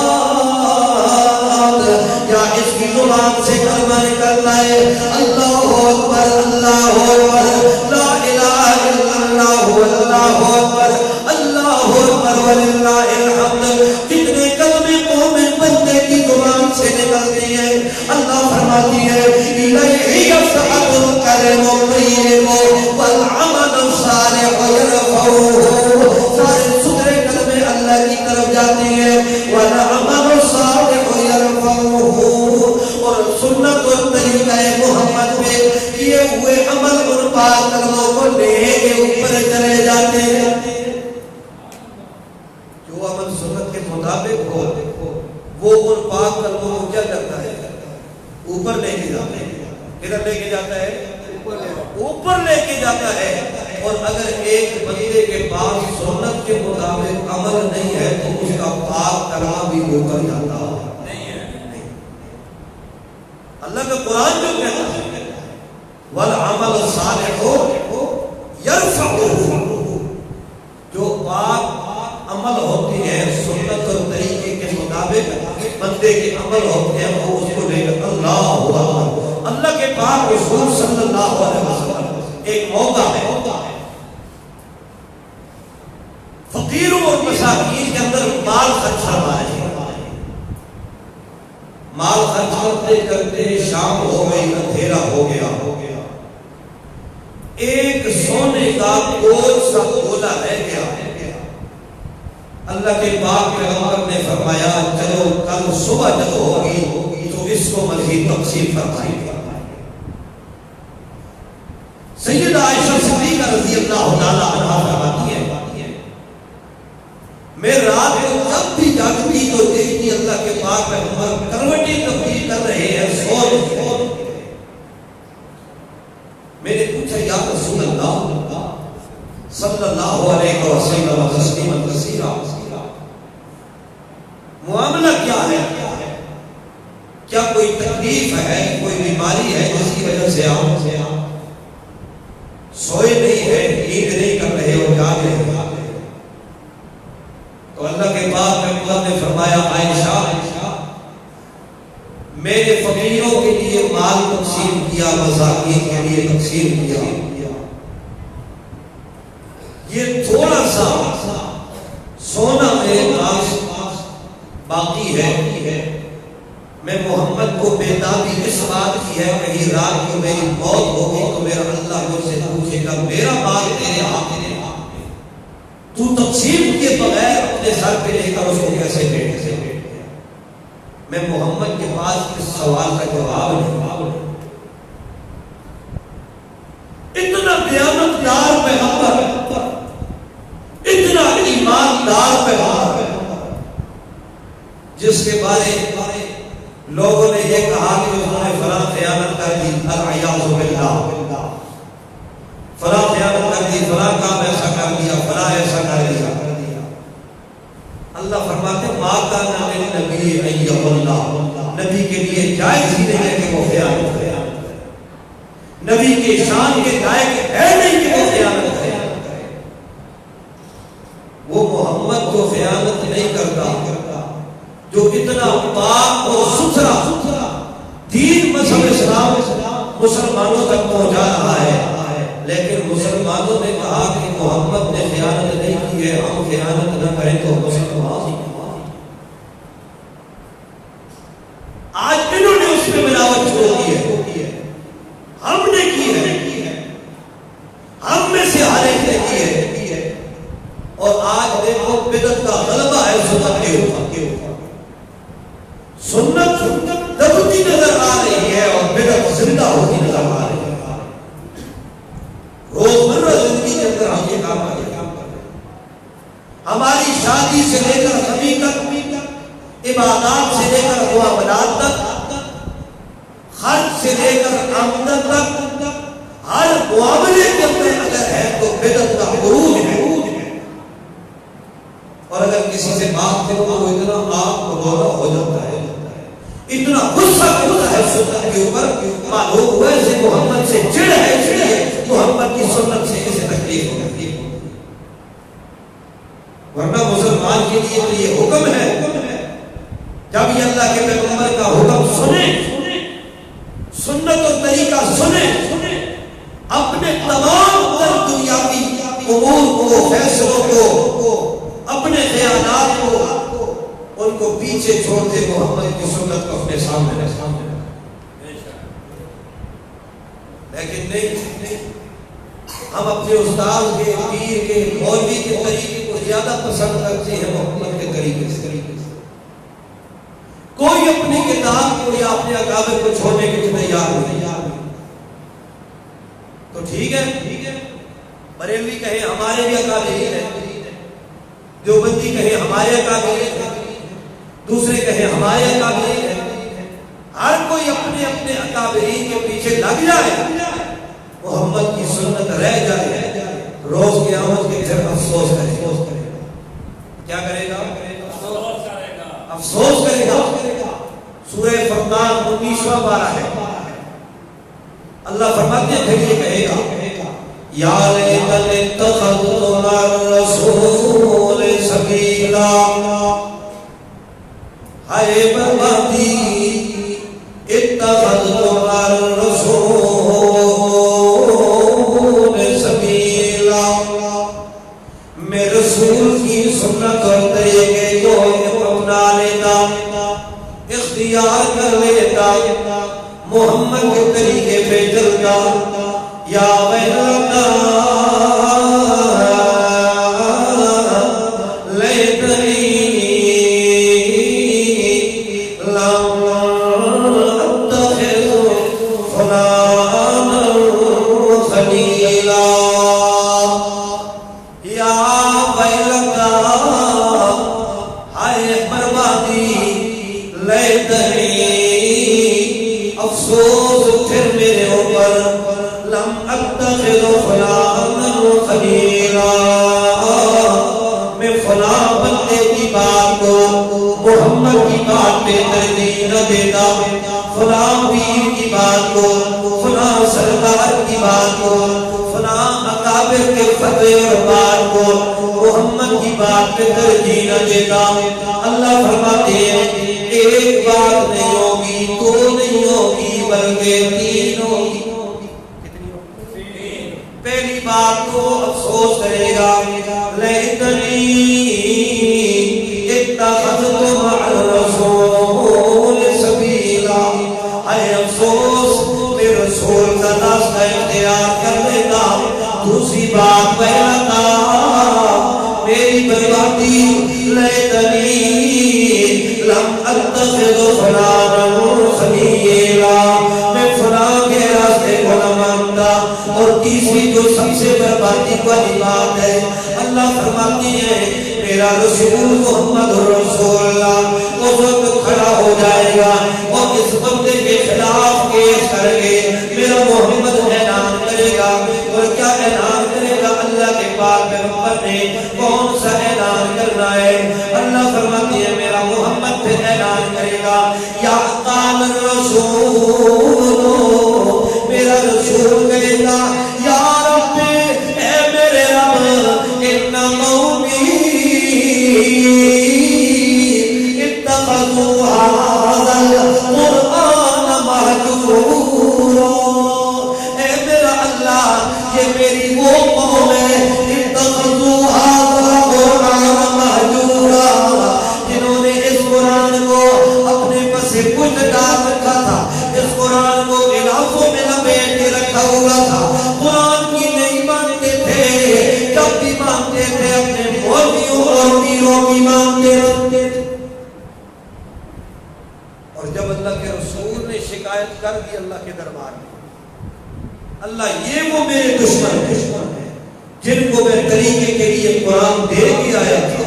یا اس کی زبان سے کلمہ نکلتا ہے اللہ اکبر اللہ اکبر، لا الہ الا اللہ واللہ اکبر، اللہ اکبر وللہ الحمد۔ کتنے کلمے مومن بندے کی زبان سے نکلتے ہیں، اللہ فرماتی ہے الیہ یصعد الکلم الطیب والعمل الصالح یرفعہ، سارے ستھرے کلمے اللہ کی طرف جاتے ہیں، والعمل الصالح یرفعہ، اور سنت اور طریقہ محمد میں کیے ہوئے عمل ان پاک کلموں کو لے کے اوپر چلے جاتے ہیں۔ جو عمل سنت کے مطابق ہو وہ ان پاک کلموں کو کیا کرتا ہے؟ اوپر لے کے جاتا ہے۔ کدھر لے کے جاتا ہے؟ اوپر لے کے جاتا ہے۔ اور اگر ایک بندے کے پاس سنت کے مطابق عمل نہیں ہے تو اس کا پاک کلمہ بھی اوپر جاتا نہیں ہے۔ اللہ کا قرآن جو کہتا ہے والعمل الصالح یرفعہ، جو پاک عمل ہوتی ہے سنت اور طریقے کے مطابق بندے کے عمل مکمل ہوتے ہیں وہ اس کو لے کر اللہ اکبر، اللہ کے پاک رسول صلی اللہ علیہ وسلم ایک موقع ہے فقیروں اور مساکین کے اندر مال خرچ فرمائے، مال خرچ کرتے کرتے شام ہو گئی، اندھیرا ہو گیا، ایک سونے کا گول سا گولا رہ گیا۔ اللہ کے پاک پیغمبر نے فرمایا چلو کل صبح جب ہوگی تو اس کو مزید تقسیم فرمائیں گے۔ سیدہ عائشہ صدیقہ رضی اللہ تعالیٰ عنہا فرماتی ہے میں رات کو جب بھی جاگتی تو دیکھتی اللہ کے پاک پیغمبر کروٹیں تبدیل کر رہے ہیں، سو رہے ہیں۔ میں نے پوچھا یا رسول اللہ صلی اللہ علیہ وسلم تسلیما کثیرا، معاملہ کیا ہے؟ کیا کوئی تکلیف ہے، کوئی بیماری ہے جس کی وجہ سے آپ سوئے نہیں ہے، نیند نہیں کر رہے اور جاگ رہے ہیں؟ تو اللہ کے پاک پیغمبر نے فرمایا عائشہ میں نے فقیروں کے لیے مال تقسیم کیا، مساکین کے لیے تقسیم کیا، یہ تھوڑا سا سونا میرے پاس باقی ہے، میں محمد کو بیداری اس بات کی ہے کہیں رات کو میری موت ہوگی تو میرا اللہ مجھ سے پوچھے گا میرا مال تیرے ہاتھ میں تو تقسیم کے بغیر اپنے سر پہ لے کر اس کو کیسے بیٹھ گیا؟ میں محمد کے پاس اس سوال کا جواب نہیں۔ اتنا دیانتدار پیغمبر، اتنا ایماندار پیغمبر، جس کے بارے لوگوں نے یہ کہا کہ انہوں نے فلاں خیانت کر دی، العیاذ باللہ، فلاں خیانت کر دی، فلاں کام ایسا کر دیا، فلاں ایسا کر دیا۔ اللہ فرماتے ہیں ما کان للنبی ان یغل، نبی کے لیے جائز ہی نہیں ہے کہ وہ خیانت کرے، نبی کے شان کے لائق ہے نہیں کہ وہ خیانت کرے۔ وہ محمد جو خیانت نہیں کرتا، جو اتنا پاک اور ستھرا دین مذہب اسلام مسلمانوں تک پہنچا رہا ہے، لیکن مسلمانوں نے کہا کہ محمد نے خیانت نہیں کی ہے، ہم خیانت نہ کریں تو مسلمان۔ آج انہوں نے اس میں ملاوٹ چھوڑ دی ہے، ہم نے کی ہے، ہم میں سے ہر ایک نے کی ہے، اور آج دیکھو بدعت کا غلبہ ہے سنت کے اوپر، سنت دبتی نظر آ رہی ہے اور بدعت زندہ ہوتی نظر آ رہی ہے۔ روزمرہ زندگی کے اندر ہم یہ کام کر رہے ہیں، ہماری شادی سے لے کر خمی تک، عبادات سے لے کر معاملات تک، خرچ سے لے کر آمدن تک، ہر معاملے کے اندر اگر ہے تو بدعت کا عروج ہے۔ اور اگر کسی سے بات کرو تو اتنا آپ کو دورہ ہو جاتا ہے، اتنا غصہ ہوتا ہے سنت کے اوپر، معلوم ہوا ہے محمد سے چڑ ہے، محمد کی سنت سے اسے تکلیف ہوتی ہے۔ ورنہ مسلمان کے لیے تو یہ حکم ہے، جب یہ اللہ کے پیغمبر کا حکم سنیں، سنت اور طریقہ سنیں، اپنے تمام تر دنیاوی امور کو، فیصلوں کو، اپنے خیالات کو، ان کو پیچھے چھوڑ دے، محمد کی سنت کو اپنے سامنے رکھیں۔ لیکن نہیں، ہم اپنے استاد کے، پیر کے، مولوی کے طریقے کو زیادہ پسند کرتے ہیں محمد کے طریقے سے۔ کوئی اپنی کتاب کو یا اپنے اکابر کو چھوڑنے کے لیے تیار نہیں۔ تو ٹھیک ہے، بریلوی کہیں ہمارے بھی اکابرین ہیں، دیوبندی کہیں ہمارے اکابرین ہیں، دوسرے کہیں ہمارے اکابرین ہیں، ہر کوئی اپنے اپنے اکابرین کے پیچھے لگ جائے، محمد کی سنت رہ جائے، روز قیامت کے گھر افسوس کرے گا۔ کیا کرے گا؟ افسوس کرے گا۔ سورہ فرقان 19واں پارہ ہے، اللہ فرماتے ہیں پھر یہ کہے گا یا لیتنی اتخذت مع الرسول سبیلا، ہائے بربادی یا ویلتا لیتنی لم اتخذ فلانا خلیلا یا ویلتا ہائے بربادی لیتنی افسوس پھر میرے اوپر لم اتخذ فلانا خلیلا میں فلاں بندے کی بات کو محمد کی بات پہ ترجیح نہ دیتا فلاں پیر کی بات کو فلاں سردار کی بات کو فلاں اکابر کے فتوے اور بات کو محمد کی بات پہ ترجیح نہ دیتا اللہ فرماتے ہیں ایک بات نہیں ہوگی دو نہیں ہوگی بلکہ تین ہوگی پہلی بات تو افسوس کرے گا لیتنی اتخذت مع الرسول سبیلا اے افسوس میں رسول کا راستہ اختیار کر لیتا دوسری بات بیانا میری بربادی لیتنی لم اتخذ فلانا خلیلا میں فلاں کے راستے کو نہ مانتا اور تیسری جو سب سے بربادی والی بات ہے اللہ فرماتی ہے میرا رسول محمد رسول اللہ اس وقت کھڑا ہو جائے گا اور اس بندے کے خلاف کیس کرے گے میرا محمد اعلان کرے گا اور کیا اعلان کرے گا اللہ کے پاک پیغمبر نے کون سا اعلان کرنا ہے اللہ فرماتی ہے میرا محمد پھر اعلان کرے گا یا قال الرسول میرا رسول کہے گا یا رب اے میرے رب ان قومی اتخذوا هذا القرآن مهجورا اے میرا اللہ یہ میری وہ قوم ہے اتخذوا هذا القرآن مهجورا جنہوں نے اس قرآن کو اپنے پسے کچھ ڈال رکھا تھا اس قرآن کو علاقوں میں لپیٹ کے رکھا ہوا تھا قرآن کی نہیں مانتے تھے جب بھی مانتے تھے اپنے مولویوں اور پیروں کی مانتے رہتے تھے اور جب اللہ کے رسول نے شکایت کر دی اللہ کے دربار میں اللہ یہ وہ میرے دشمن ہیں جن کو میں طریقے کے لیے قرآن دے کے آیا تھا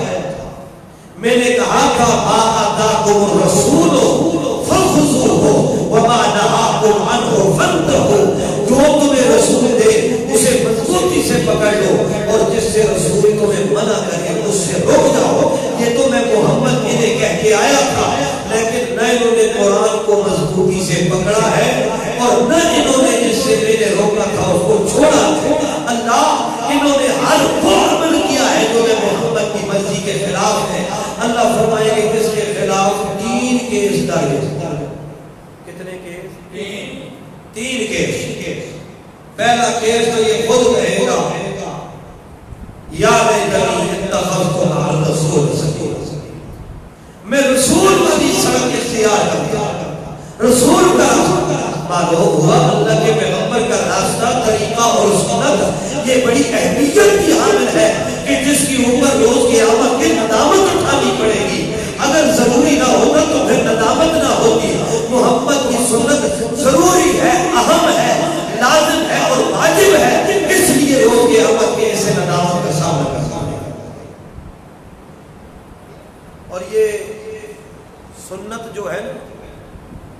میں نے کہا تھا ما آتاکم الرسول فخذوہ وما نہاکم عنہ فانتہوا جو تمہیں رسول دے اسے مضبوطی سے پکڑ لو اور جس سے رسول تمہیں منع کرے اس سے رک جاؤ یہ تو میں محمد انہیں کہہ کے آیا تھا لیکن نہ انہوں نے قرآن کو مضبوطی سے پکڑا ہے اور نہ انہوں نے جس سے میں نے روکا تھا اس کو چھوڑا اللہ انہوں نے ہر وہ عمل کیا ہے جو میں محمد کی مرضی کے خلاف ہے اللہ فرمائے کہ کس کے خلاف 3 کیس درج کتنے کیس 3 کیس پہلا کیس تو یہ خود کہے گا یا لیتنی اتخذت مع الرسول سبیلا میں رسول والی سڑک اختیار کرتا رسول کا معلوم ہوا اللہ کے پیغمبر کا راستہ طریقہ اور سنت یہ بڑی اہمیت کی حامل ہے کہ جس کی اوپر روز قیامت کی ندامت اٹھانی پڑے گی اگر ضروری نہ ہوتا تو پھر ندامت نہ ہوتی محمد کی سنت ضروری ہے اہم ہے لازم ہے اور واجب ہے اس لیے روز قیامت کے ایسے ندامت کا سامنا کرنا اور یہ سنت جو ہے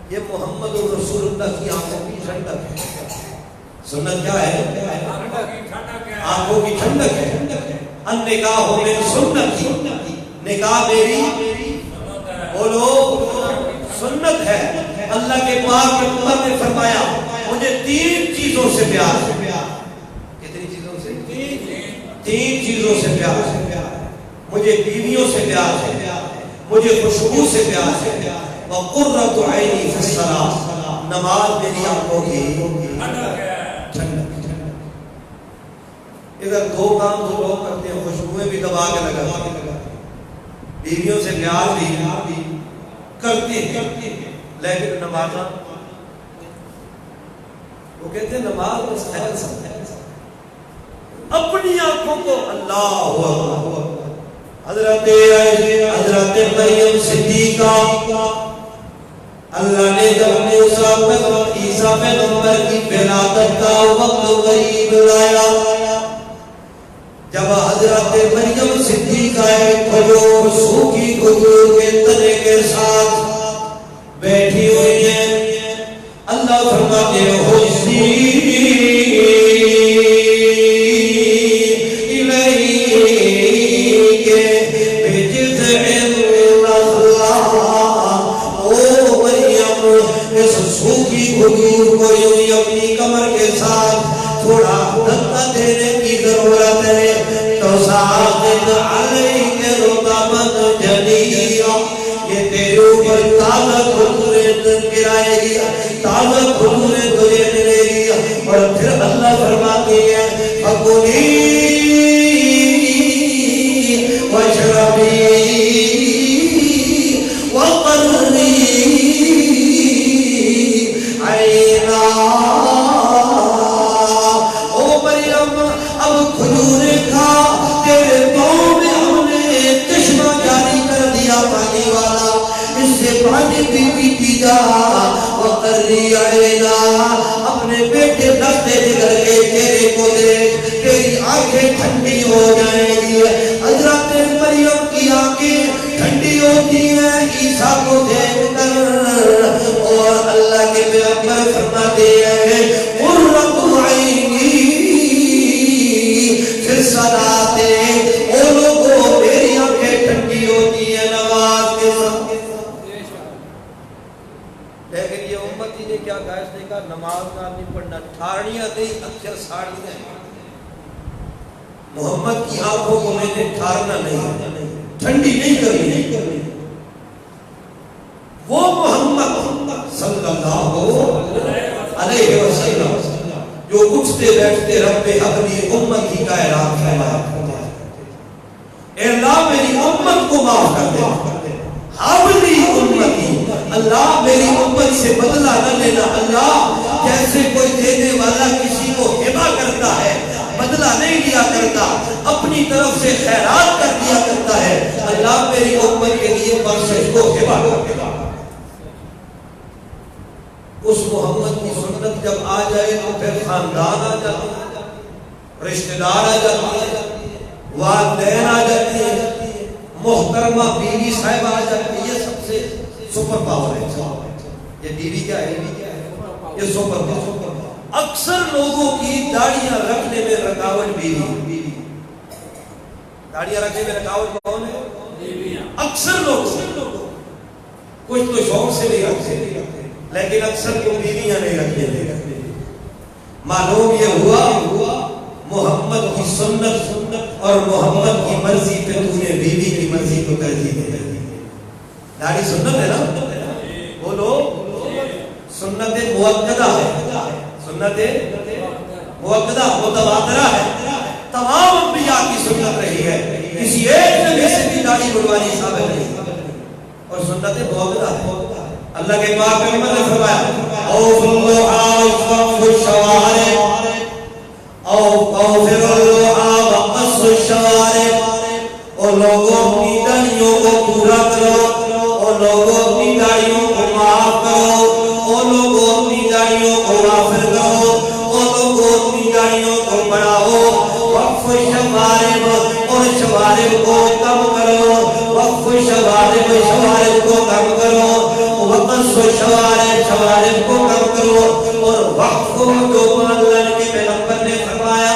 یہ محمد رسول اللہ کی آنکھوں کی ٹھنڈک ہے سنت کیا ہے آنکھوں کی ٹھنڈک ہے النکاح من سنت نکاح میری بولو سنت ہے اللہ کے پاک پیغمبر نے فرمایا مجھے 3 چیزوں سے پیار ہے کتنی چیزوں سے 3 چیزوں سے پیار ہے مجھے بیویوں سے پیار ہے مجھے خوشبو سے پیار ہے وقرۃ عینی فی الصلاۃ نماز میری آنکھوں کی ٹھنڈک ادھر 2 کام تو لوگ کرتے ہیں خوشبوئیں بھی دبا کے لگاتے ہیں بیویوں سے پیار بھی کرتے ہیں لیکن نماز وہ کہتے ہیں نماز بس خیال سمجھے، اپنی آنکھوں کو اللہ حضرت مریم صدیقہ، اللہ نے جب عیسیٰ پیغمبر کی ولادت کا وقت قریب لایا، جب حضرت مریم صدیقہ ایک کھجور، سوکھی کھجور کے تنے کے ساتھ بیٹھی ہوئی ہیں، اللہ فرماتے ہیں حضور کو یوں اپنی کمر کے ساتھ تھوڑا دھکا دینے کی ضرورت ہے، تو ساقط علیک رطبا جنیا، یہ تیرے اوپر تازہ کھجوریں گرائے گی، تازہ کھجوریں تجھے ملے گی۔ اور پھر اللہ فرماتی ہے فکلی واشربی وقرری عینا، او مریم اب کھجوریں کھا، تیرے پاؤں میں ہم نے چشمہ جاری کر دیا پانی والا، اس سے پانی بھی پیتی جا، وقرری عینا، اپنے بیٹے دستے جگر کے چہرے کو دیکھ، تیری آنکھیں ٹھنڈی ہو جائیں گی۔ حضرت مریم کی آنکھیں ٹھنڈی ہوتی ہیں عیسیٰ کو دیکھ کر، اور اللہ کے پیغمبر فرماتے ہیں قرۃ عینی فی الصلاۃ، او لوگوں میری آنکھیں ٹھنڈی ہوتی ہیں نماز کے ساتھ۔ لیکن یہ امتی نے کیا کہا، اس نے کہا نماز نہ نہیں پڑھنا، ٹھاڑیاں نہیں اکثر ساڑیاں ہیں۔ محمد کی آنکھوں کو میں نے ٹھارنا نہیں، ٹھنڈی نہیں کرنی، وہ محمد صلی اللہ علیہ وسلم جو اٹھتے بیٹھتے رب اپنی امت کی کائنات فرمایا، اے اللہ میری امت کو معاف کر دے، حاولی امتی، اللہ میری امت سے بدلہ نہ لینا، اللہ جیسے کوئی دینے والا کسی کو ہبہ کرتا ہے بدلہ نہیں لیا کرتا، اپنی طرف سے خیرات کر دیا کرتا ہے، اللہ میری امت کے لیے بخشش کو ہبہ کر دے۔ اس محمد کی سنت جب آ جائے تو پھر خاندان آ جاتے ہیں، رشتہ دار آ جاتے ہیں، والدین آ جاتے ہیں، محترمہ بیوی صاحب آ جاتی ہے۔ یہ سب سے سپر پاور ہے، یہ بیوی کیا ہے، یہ سپر پاور۔ اکثر لوگوں کی داڑیاں رکھنے میں رکاوٹ بیوی، داڑیاں رکھنے میں رکاوٹ کون ہے؟ اکثر لوگ، کچھ تو شوق سے نہیں رکھتے، لیکن اکثر کو بیویاں نہیں رکھتے۔ معلوم یہ ہوا محمد کی سنت اور محمد کی مرضی پہ تو نے بیوی کی مرضی کو ترجیح دے دی۔ داڑھی سنت ہے نا، بولو سنت مؤکدہ ہے، سنت مؤکدہ متواترہ ہے، تمام انبیاء کی سنت رہی ہے، کسی ایک نبی سے بھی داڑھی بڑھوانی ثابت نہیں، اور سنت مؤکدہ ہے۔ اللہ کے پاک پیغمبر نے فرمایا اوف اللحى وقف الشوارب، اوفر اللحى وقص الشوارب، اور لوگوں اپنی داڑھیوں کو پورا کرو، اور لوگوں اپنی داڑھیوں کو معاف کرو، اور لوگوں اپنی داڑھیوں کو وافر کرو، اور لوگوں اپنی داڑھیوں کو بڑھاؤ، وقف الشوارب، اور شوارب کو کم کرو، وقف الشوارب، شوارب کو کم کرو، وقص الشوارب، شوارب کو کم کرو، اور وقف جو اللہ کے پیغمبر نے فرمایا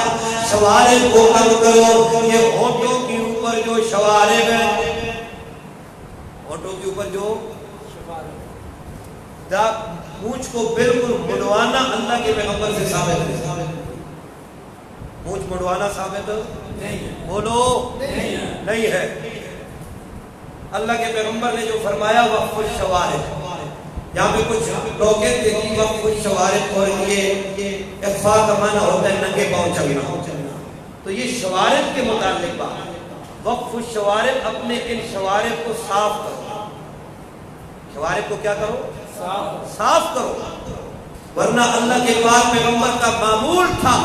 شوارب کو کم کرو۔ یہ ہونٹوں کے اوپر جو شوارب ہیں، ہونٹوں کے اوپر جو مونچھ کو بالکل مڑوانا اللہ کے پیغمبر سے ثابت ہے، مونچھ مڑوانا ثابت نہیں ہے، بولو نہیں ہے۔ اللہ کے پیغمبر نے جو فرمایا وقف الشوارب، یہاں پہ کچھ لوگ کہتے ہیں کہ وقف الشوارب اور یہ اخفاء کا معنی ہوتا ہے ننگے پاؤں چلنا، تو یہ شوارب کے متعلق بات ہے۔ وقف الشوارب، اپنے ان شوارب کو صاف کرو، شوارب کو کیا کرو؟ صاف کرو۔ ورنہ اللہ کے پاک پیغمبر کا معمول تھا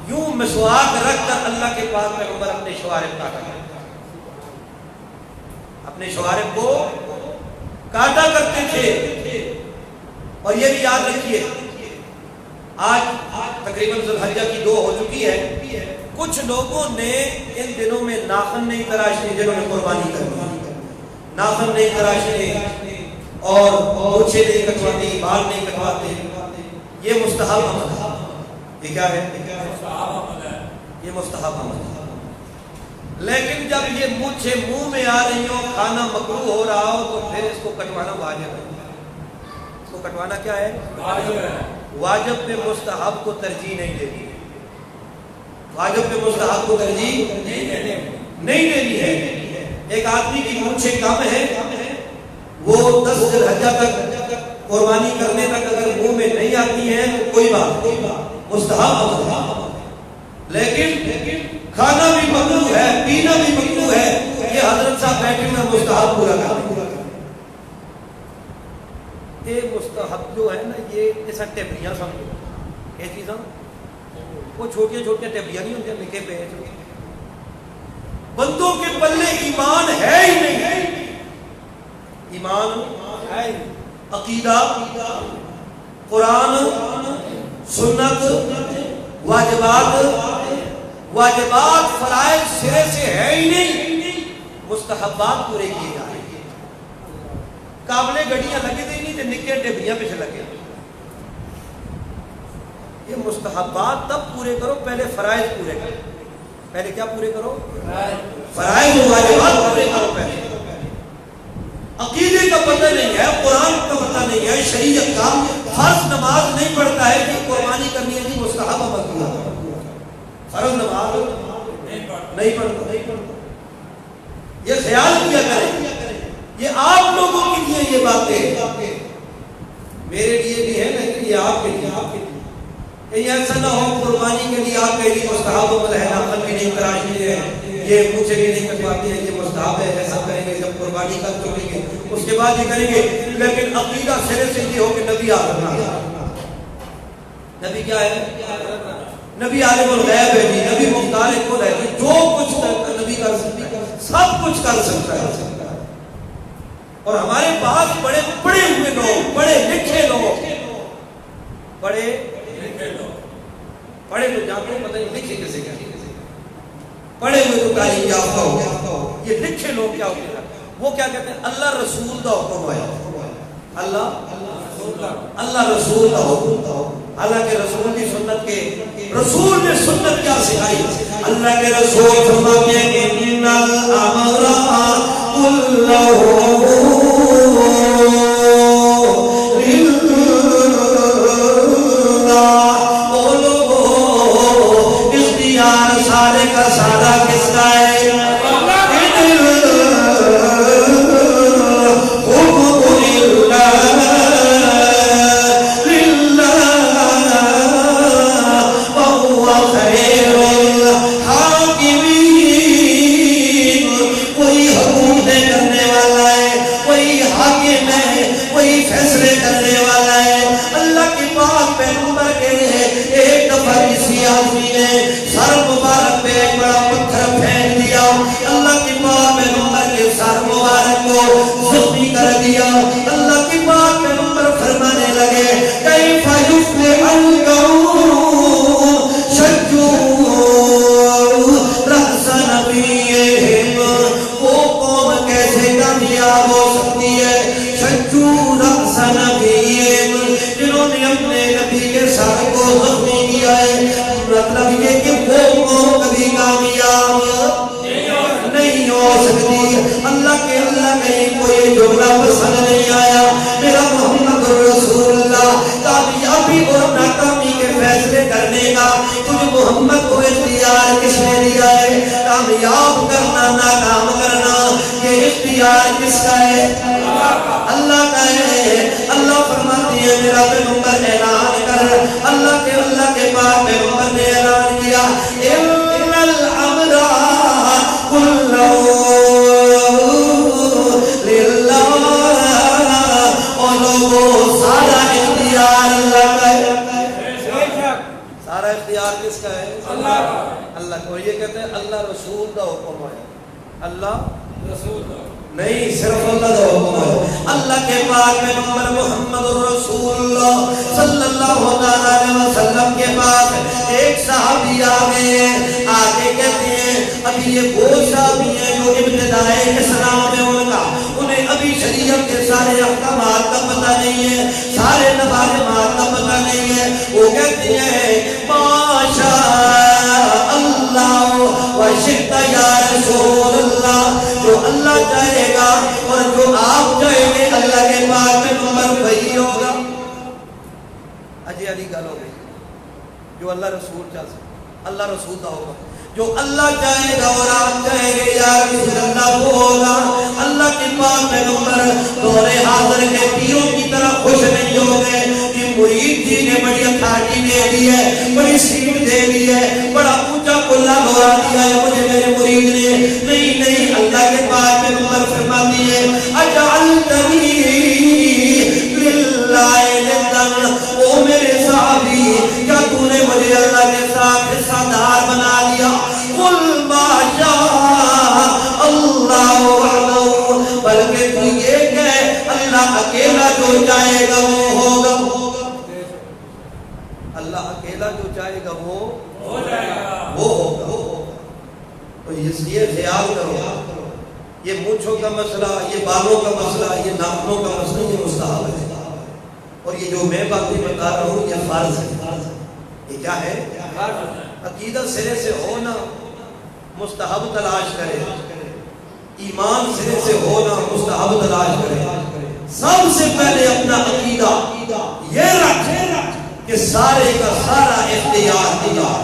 یوں مسواک رکھ کر اللہ کے پاک پیغمبر اپنے شوارب کاٹا کرتے، اپنے شوارب کو کاٹا کرتے تھے۔ اور یہ بھی یاد رکھیے، آج تقریباً ذو الحجہ کی 2 ہو چکی ہے، کچھ لوگوں نے ان دنوں میں ناخن نہیں تراشنے، جنہوں نے قربانی کرنی، ناخن نہیں تراشنے اور مونچھیں نہیں کٹواتی، بال نہیں کٹواتے، یہ مستحب عمل ہے۔ یہ کیا ہے؟ یہ مستحب عمل ہے۔ لیکن جب یہ مونچھیں منہ میں آ رہی ہو، کھانا مکروہ ہو رہا ہو، تو پھر اس کو کٹوانا واجب ہے۔ اس کو کٹوانا کیا ہے؟ واجب ہے۔ واجب پہ مستحب کو ترجیح نہیں دینی ہے، واجب پہ مستحب کو ترجیح نہیں دینی ہے۔ ایک آدمی کی مونچھیں کم ہے، وہ 10 ذی الحجہ تک قربانی کرنے تک اگر منہ میں نہیں آتی ہے تو کوئی بات نہیں، مستحب عمل ہے۔ لیکن کھانا بھی مکروہ ہے، پینا بھی مکروہ ہے، یہ حضرت صاحب بیٹھے ہوئے مستحب پورا کریں۔ یہ مستحب جو ہے نا، یہ ایسا ٹیبلیاں سمجھو، یہ چیزاں وہ چھوٹیاں چھوٹیاں ٹیبلیاں نہیں ہوتی لکھے پہ، بندوں کے پلے ایمان ہے ہی نہیں، ایمان ہے، عقیدہ، قرآن، سنت، واجبات فرائض سرے سے ہے ہی نہیں، مستحبات پورے کیے جا رہے ہیں۔ قابلے گڑیاں لگے دیں نہیں تو نکے ڈبیاں پیچھے لگے۔ یہ مستحبات تب پورے کرو، پہلے فرائض پورے کرو۔ پہلے کیا پورے کرو؟ فرائض و واجبات پورے کرو پہلے۔ عقیدے کا پتہ نہیں ہے، قرآن کا پتہ نہیں ہے، شریعت کا فرض نماز نہیں پڑھتا ہے کہ قربانی کرنی ہے، مستحب عمل کیا، فرض نماز نہیں پڑھتا۔ یہ خیال کیا کریں، یہ آپ لوگوں کے لیے یہ باتیں میرے لیے بھی ہے لیکن یہ آپ کے لیے، کہیں ایسا نہ ہو قربانی کے لیے آپ کے لیے مستحب عمل ہے، ناخن بھی نہیں تراشنی ہے، یہ مونچھیں بھی نہیں کٹواتی ہے، یہ مستحب ہے، ایسا کریں گے جب قربانی کر چکیں گے اس کے بعد یہ کریں گے۔ لیکن عقیدہ سرے سے یہ ہو کہ نبی آخر نہ، نبی کیا ہے؟ نبی عالم الغیب ہے جی، نبی مختار کل ہے کہ جو کچھ نبی کر سکتا ہے سب کچھ کر سکتا ہے۔ اور ہمارے پاس بڑے پڑھے ہوئے لوگ، پڑھے لکھے لوگ، پڑھے لوگ جانتے ہیں، پتہ نہیں لکھے کیسے کہتے ہیں، پڑھے ہوئے تو تعلیم یافتہ ہو، یہ لکھے لوگ کیا ہوتے ہیں، وہ کیا کہتے ہیں؟ اللہ رسول کا حکم آیا، اللہ رسول کا حکم، اللہ کے رسول کی سنت کے رسول نے سنت کیا سکھائی؟ اللہ کے رسول فرماتے ہیں ان الامر کلہ سارے کا سارا کس کا ہے؟ کوئی حکم کرنے والا ہے، کوئی حاکم ہے، کوئی فیصلے کرنے والا ہے۔ اللہ کے پاک پیغمبر کے ایک دفعہ کسی آدمی نے سر مبارک پہ ایک بڑا پتھر پھینک دیا، اللہ کے پاک پیغمبر کے سر مبارک کو زخمی کر دیا۔ اللہ کے پاک پیغمبر فرمانے لگے کیف یفلح القوم شجوا رأس نبیہم، وہ قوم کیسے کامیاب ہو سکتی ہے؟ شجوا رأس نبیہم، جنہوں نے اپنے نبی کے سر کو زخمی کیا ہے۔ مطلب یہ کہ وہ قوم کبھی کامیاب نہیں ہو سکتی۔ اللہ کے کوئی جملہ پسند نہیں آیا، میرا محمد رسول اللہ کامیابی اور ناکامی کے فیصلے کرنے کا تجھے محمد کو اختیار کس نے دیا ہے؟ کامیاب کرنا ناکام کرنا یہ اختیار کس کا ہے؟ اللہ کا ہے۔ اللہ فرماتے ہیں میرا پیغمبر اعلان کر، اللہ کے پاک پیغمبر نے اعلان کیا ان الامر کلہ للہ، اور لوگوں سارا اختیار اللہ کا ہے۔ اختیار کس کا ہے؟ اللہ کو. یہ کہتے ہیں اللہ رسول دا حکم ہے. اللہ رسول نہیں، صرف اللہ کا حکم ہے. اللہ کے پاک پیغمبر محمد رسول اللہ صلی اللہ علیہ وسلم کے پاس ایک صحابی آگے کہتے ہیں ابھی یہ وہ صحابی ہیں جو ابتدائے اسلام میں انہیں ابھی شریعت کے سارے احکامات کا پتہ نہیں ہے، سارے لوازمات کا پتہ نہیں ہے. وہ کہتے ہیں ماشاء اللہ وشئت یا رسول اللہ، جو اللہ چاہے گا اور جو آپ چاہیں گے اللہ کے پاک میں نمبر وہی ہوگا. اجی علی گل ہو گئی. جو اللہ رسول چاہے، اللہ رسول کا ہوگا. جو اللہ چاہے گا اور آپ چاہیں گے یا رسول اللہ وہ ہوگا. اللہ کے پاک میں نمبر دور حاضر کے پیروں کی طرح خوش نہیں ہو گئے کہ مرید جی نے بڑی اتھارٹی دے دی ہے، بڑی سیٹ دے دی ہے، بڑا اونچا قلعہ لگا دیا ہے مجھے میرے مرید نے. نہیں نہیں، اللہ کے پاک میں نمبر فرماتی ہے اجعلتنی للہ ندا، او میرے صحابی کیا تو نے مجھے اللہ کے ساتھ حصہ دار بنا دیا. قل ما شاء اللہ وحدہ، بلکہ تو یہ کہہ اللہ اکیلا جو چاہے گا وہ ہوگا. اللہ اکیلا جو چاہے گا وہ ہو جائے گا، وہ ہوگا. تو اس لیے خیال کرو، یہ مونچھوں کا مسئلہ، یہ بالوں کا مسئلہ، یہ ناخنوں کا مسئلہ یہ مستحب ہے. اور یہ جو میں باتیں بتا رہا ہوں یہ فرض ہے. یہ کیا ہے؟ عقیدہ سرے سے ہونا مستحب تلاش کرے، ایمان سرے سے ہونا مستحب تلاش کرے. سب سے پہلے اپنا عقیدہ یہ رکھے کہ سارے کا سارا اختیار اللہ.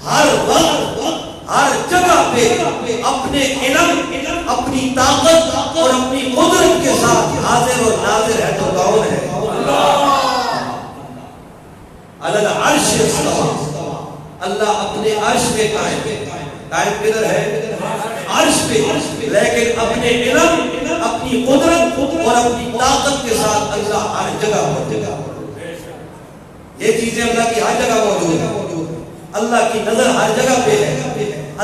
ہر وقت ہر جگہ پہ اپنے علم، اپنی طاقت اور اپنی قدرت کے ساتھ حاضر اور ناظر ہے. تو کون ہے؟ علی العرش استوى، اللہ اپنے عرش پہ قائم کدھر ہے؟ عرش پہ. لیکن اپنے علم، اپنی قدرت اور اپنی طاقت کے ساتھ اللہ ہر جگہ موجود ہے. یہ چیزیں اللہ کی ہر جگہ موجود ہے. اللہ کی نظر ہر جگہ پہ ہے.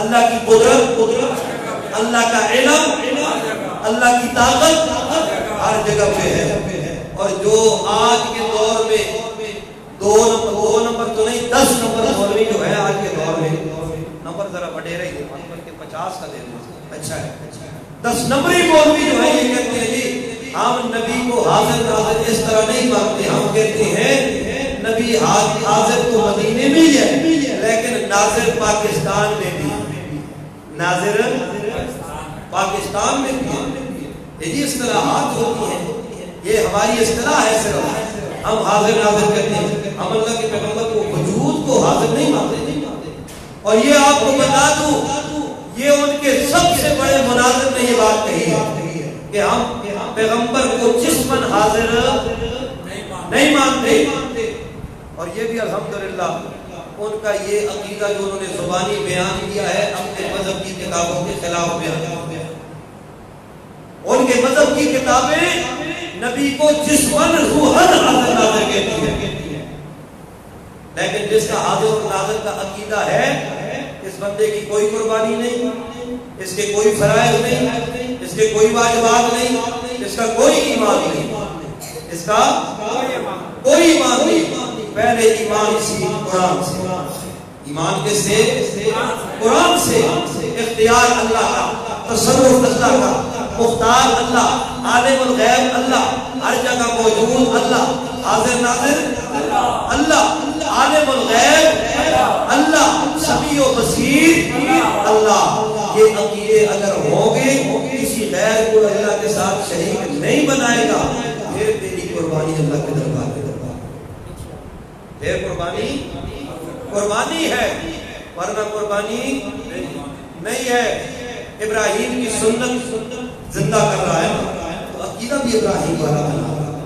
اللہ کی قدرت، اللہ کا علم، اللہ کی طاقت ہر جگہ پہ ہے. اور جو آج کے دور میں دو نمبر تو نہیں 10 نمبر مولوی جو ہے آج کے دور میں، نمبر ذرا بڑھے رہی ہے، بلکہ 50 کا دے دیں. اچھا ہے. 10 نمبری مولوی جو ہے یہ کہتے ہیں جی ہم نبی کو حاضر ناظر اس طرح نہیں مانتے. ہم کہتے ہیں نبی حاضر تو مدینے میں ہی ہے لیکن ناظر پاکستان میں بھی، ناظر پاکستان میں بھی. یہ اصطلاحات ہوتی ہیں، یہ ہماری اصطلاح ہے. صرف ہم حاضر ناظر کہتے ہیں، ہم اللہ کے پیغمبر کو وجود کو حاضر نہیں مانتے. اور یہ آپ کو بتا دوں یہ ان کے سب سے بڑے مناظر نے یہ بات کہی ہے کہ ہم پیغمبر کو جسماً حاضر نہیں مانتے. اور یہ بھی الحمدللہ ان کا یہ عقیدہ جو انہوں نے زبانی بیان کیا ہے اپنے مذہب کی کتابوں کے خلاف بیان کیا. ان کے مذہب کی کتابیں نبی کو جسماً روحاً حاضر ناظر کہتی ہیں. لیکن جس کا حاضر ناظر کا عقیدہ ہے اس بندے کی کوئی قربانی نہیں، اس کے کوئی فرائض نہیں، اس کے کوئی واجبات نہیں، اس کا کوئی ایمان نہیں، اس کا کوئی ایمان نہیں. پہلے ایمان سی قرآن سے. ایمان کے سے قرآن سے. اختیار اللہ کا، تصرف اللہ کا، مختار اللہ، عالم الغیب اللہ، ہر جگہ موجود اللہ، حاضر ناظر اللہ، عالم الغیب اللہ، سمیع و بصیر اللہ. یہ عقیدے اگر ہوں گے کسی غیر کو اللہ کے ساتھ شریک نہیں بنائے گا پھر تیری قربانی اللہ کے دربار میں پھر قربانی ہے ورنہ قربانی نہیں ہے. ابراہیم کی سنت زندہ کر رہا ہے تو عقیدہ بھی ابراہیم والا بنا رہا ہے.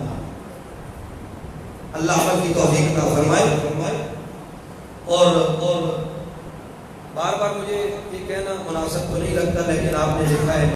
اللہ عمل کی توفیق عطا فرمائے. اور بار بار مجھے یہ کہنا مناسب تو نہیں لگتا لیکن آپ نے لکھا ہے